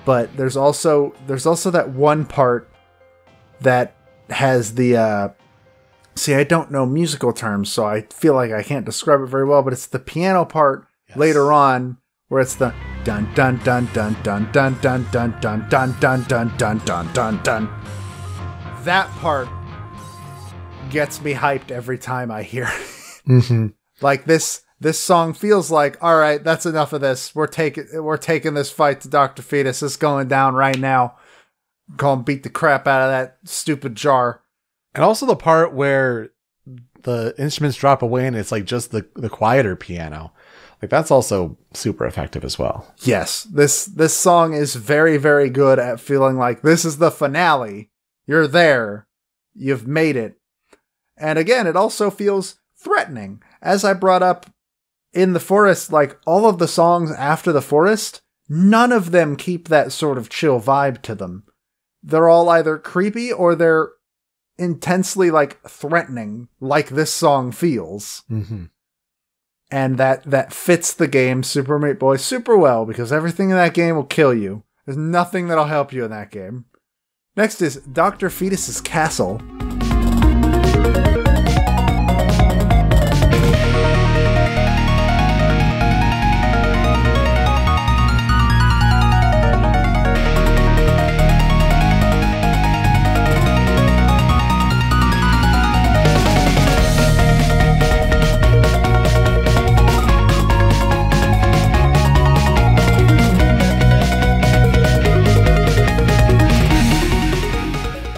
But there's also that one part that has the see, I don't know musical terms, so I feel like I can't describe it very well, but it's the piano part later on where it's the dun dun dun dun dun dun dun dun dun dun dun dun dun dun dun dun. That part gets me hyped every time I hear it. Mm-hmm. Like this song feels like, all right, that's enough of this. We're taking this fight to Dr. Fetus. It's going down right now. Go and beat the crap out of that stupid jar. And also the part where the instruments drop away and it's like just the quieter piano. Like that's also super effective as well. Yes, this song is very, very good at feeling like this is the finale. You're there. You've made it. And again, it also feels threatening. As I brought up in the forest, like all of the songs after the forest, none of them keep that sort of chill vibe to them. They're all either creepy or they're intensely like threatening, like this song feels. Mm-hmm. And that fits the game Super Meat Boy super well, because everything in that game will kill you. There's nothing that'll help you in that game. Next is Dr. Fetus's Castle.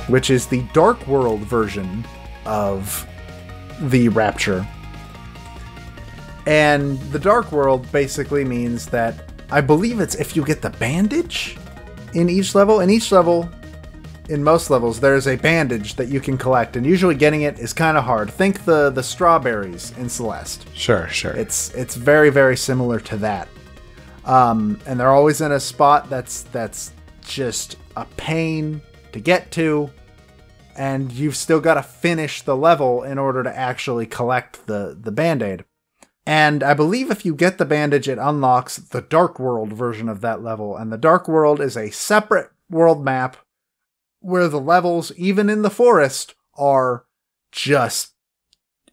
Which is the Dark World version of the Rapture. And the Dark World basically means that, I believe it's if you get the bandage in each level. In each level, in most levels, there's a bandage that you can collect, and usually getting it is kind of hard. Think the strawberries in Celeste. Sure. It's very, very similar to that. And they're always in a spot that's just a pain to get to. And you've still got to finish the level in order to actually collect the Band-Aid. And I believe if you get the bandage, it unlocks the Dark World version of that level. And the Dark World is a separate world map where the levels, even in the forest, are just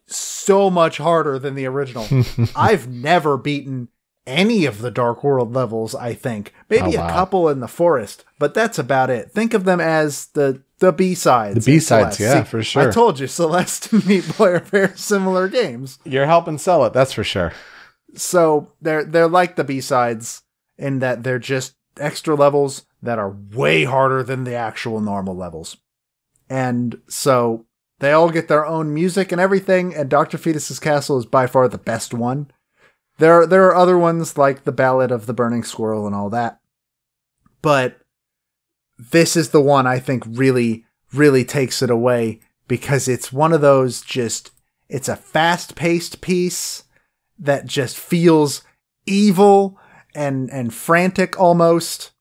so much harder than the original. I've never beaten any of the Dark World levels, I think. Maybe a couple in the forest, but that's about it. Think of them as the B-sides. The B-sides, yeah, for sure. I told you, Celeste and Meat Boy are very similar games. You're helping sell it, that's for sure. So they're like the B-sides in that they're just extra levels that are way harder than the actual normal levels. And so they all get their own music and everything, and Dr. Fetus's Castle is by far the best one. There are other ones like the Ballad of the Burning Squirrel and all that. But this is the one I think really, really takes it away, because it's one of those it's a fast-paced piece that just feels evil and frantic almost.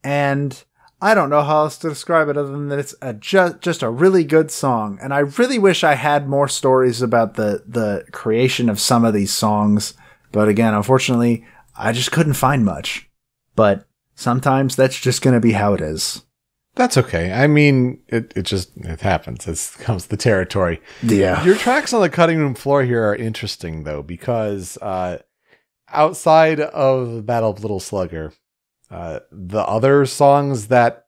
And I don't know how else to describe it other than that it's just a really good song. And I really wish I had more stories about the creation of some of these songs. But again, unfortunately, I just couldn't find much. But sometimes that's just going to be how it is. That's okay. I mean, it happens. It comes to the territory. Yeah. Your tracks on the cutting room floor here are interesting, though, because outside of Battle of Little Slugger, the other songs that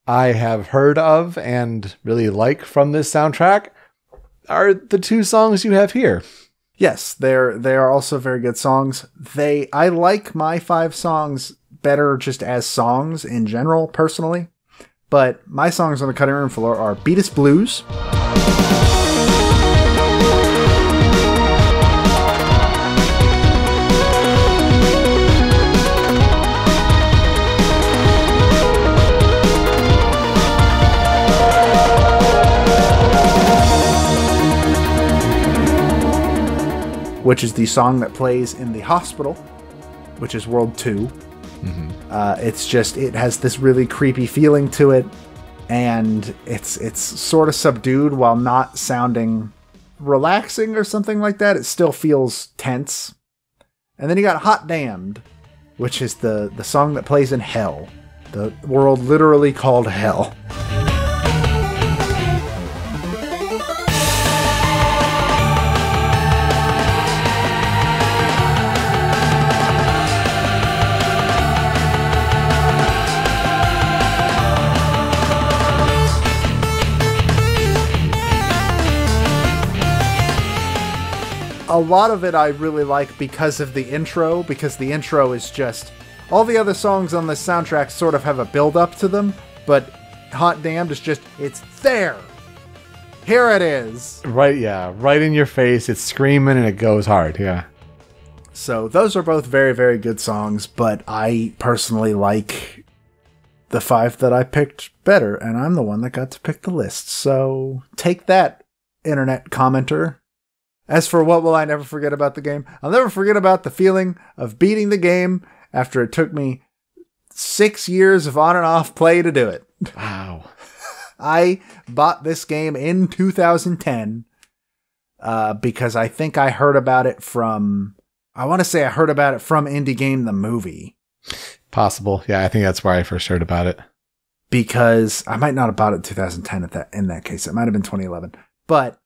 I have heard of and really like from this soundtrack are the two songs you have here. Yes, they are also very good songs. I like my 5 songs better just as songs in general, personally. But my songs on the cutting room floor are Beat Us Blues, which is the song that plays in the hospital, which is World 2. It has this really creepy feeling to it, and it's sort of subdued while not sounding relaxing or something like that. It still feels tense. And then you got Hot Damned, which is the song that plays in Hell, the world literally called Hell. A lot of it I really like because of the intro, because the intro is just... All the other songs on this soundtrack sort of have a build-up to them, but Hot Damned is just, it's there! Here it is! Right, yeah. Right in your face, it's screaming and it goes hard, yeah. So those are both very, very good songs, but I personally like the 5 that I picked better, and I'm the one that got to pick the list. So take that, internet commenter. As for what will I never forget about the game, I'll never forget about the feeling of beating the game after it took me 6 years of on and off play to do it. Wow. I bought this game in 2010 because I think I heard about it from... I want to say I heard about it from Indie Game the Movie. Possible. Yeah, I think that's where I first heard about it. Because I might not have bought it in 2010 in that case. It might have been 2011. But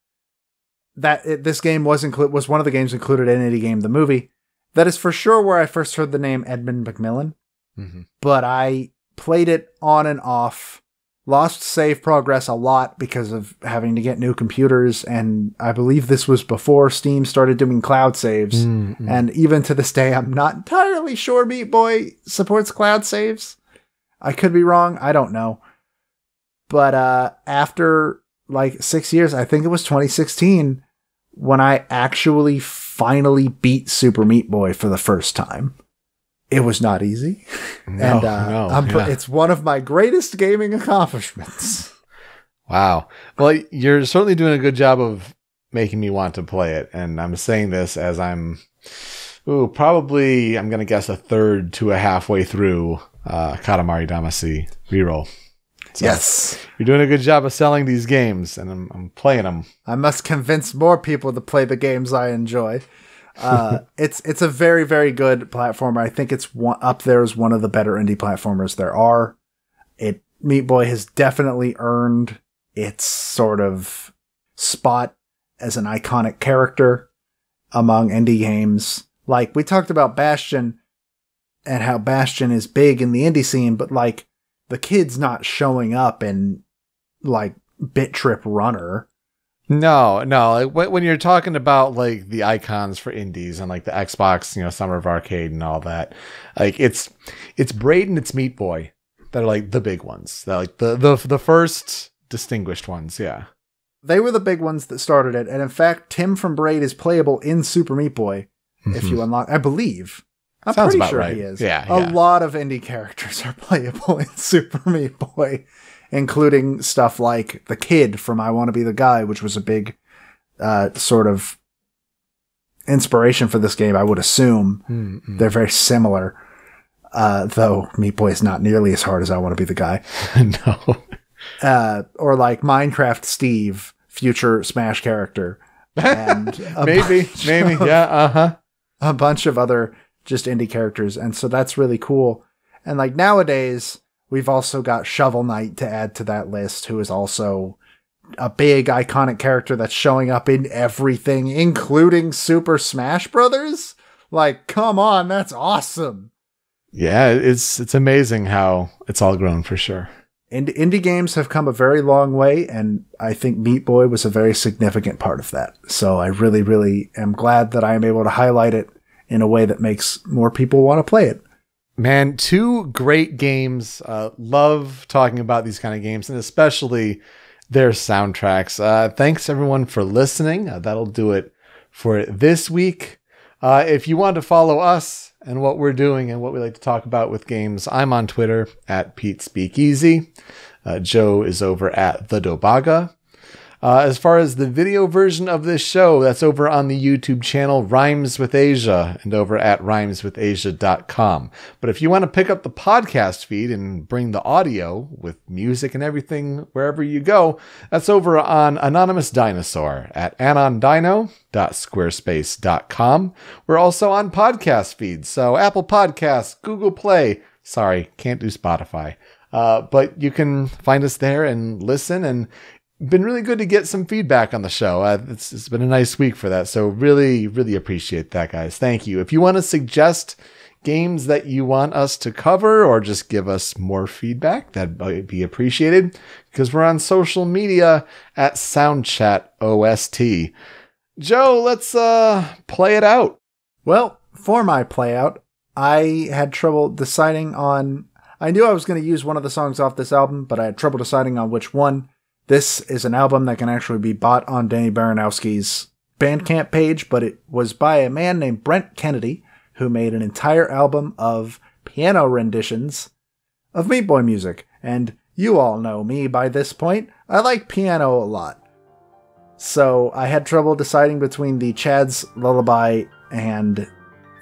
this game was one of the games included in Indie Game the Movie. That is for sure where I first heard the name Edmund McMillan. Mm-hmm. But I played it on and off, lost save progress a lot because of having to get new computers, and I believe this was before Steam started doing cloud saves. Mm-hmm. And even to this day, I'm not entirely sure Meat Boy supports cloud saves. I could be wrong. I don't know. But after like 6 years, I think it was 2016, when I actually finally beat Super Meat Boy for the first time. It was not easy. It's one of my greatest gaming accomplishments. Wow. Well, you're certainly doing a good job of making me want to play it. And I'm saying this as I'm going to guess a third to a halfway through Katamari Damacy reroll. So yes. You're doing a good job of selling these games, and I'm playing them. I must convince more people to play the games I enjoy. It's a very, very good platformer. I think it's up there as one of the better indie platformers there are. Meat Boy has definitely earned its sort of spot as an iconic character among indie games. Like, we talked about Bastion and how Bastion is big in the indie scene, but like, the kid's not showing up in like Bit Trip Runner. No. Like, when you're talking about like the icons for indies and like the Xbox, Summer of Arcade and all that, like it's Braid and it's Meat Boy that are like the big ones. They're like the first distinguished ones. Yeah, they were the big ones that started it. And in fact, Tim from Braid is playable in Super Meat Boy if you unlock. I believe. I'm Sounds pretty sure right. he is. Yeah. A lot of indie characters are playable in Super Meat Boy, including stuff like the kid from I Want to Be the Guy, which was a big sort of inspiration for this game, I would assume. Mm-hmm. They're very similar, though Meat Boy is not nearly as hard as I Want to Be the Guy. No. Or like Minecraft Steve, future Smash character. And maybe. Yeah, uh-huh. A bunch of other just indie characters, and so that's really cool. And like nowadays, we've also got Shovel Knight to add to that list, who is also a big iconic character that's showing up in everything, including Super Smash Brothers. Like, come on, that's awesome. Yeah, it's amazing how it's all grown for sure. Indie games have come a very long way, and I think Meat Boy was a very significant part of that. So I really, really am glad that I am able to highlight it in a way that makes more people want to play it. Man, 2 great games. Love talking about these kind of games, and especially their soundtracks. Thanks everyone for listening. That'll do it for this week. If you want to follow us and what we're doing and what we like to talk about with games, I'm on Twitter at PeteSpeakEasy. Joe is over at the Dobaga. As far as the video version of this show, that's over on the YouTube channel Rhymes with Asia and over at rhymeswithasia.com. But if you want to pick up the podcast feed and bring the audio with music and everything wherever you go, that's over on Anonymous Dinosaur at anondino.squarespace.com. We're also on podcast feeds, so Apple Podcasts, Google Play. Sorry, can't do Spotify. But you can find us there and listen, and been really good to get some feedback on the show. It's been a nice week for that. So really, really appreciate that, guys. Thank you. If you want to suggest games that you want us to cover or just give us more feedback, that'd be appreciated, because we're on social media at Soundchat OST. Joe, let's play it out. Well, for my play out, I had trouble deciding on... I knew I was going to use one of the songs off this album, but I had trouble deciding on which one. This is an album that can actually be bought on Danny Baranowsky's Bandcamp page, but it was by a man named Brent Kennedy, who made an entire album of piano renditions of Meat Boy music. And you all know me by this point. I like piano a lot. So I had trouble deciding between the Chad's Lullaby and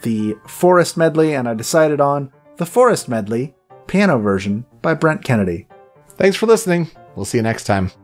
the Forest Medley, and I decided on the Forest Medley piano version by Brent Kennedy. Thanks for listening. We'll see you next time.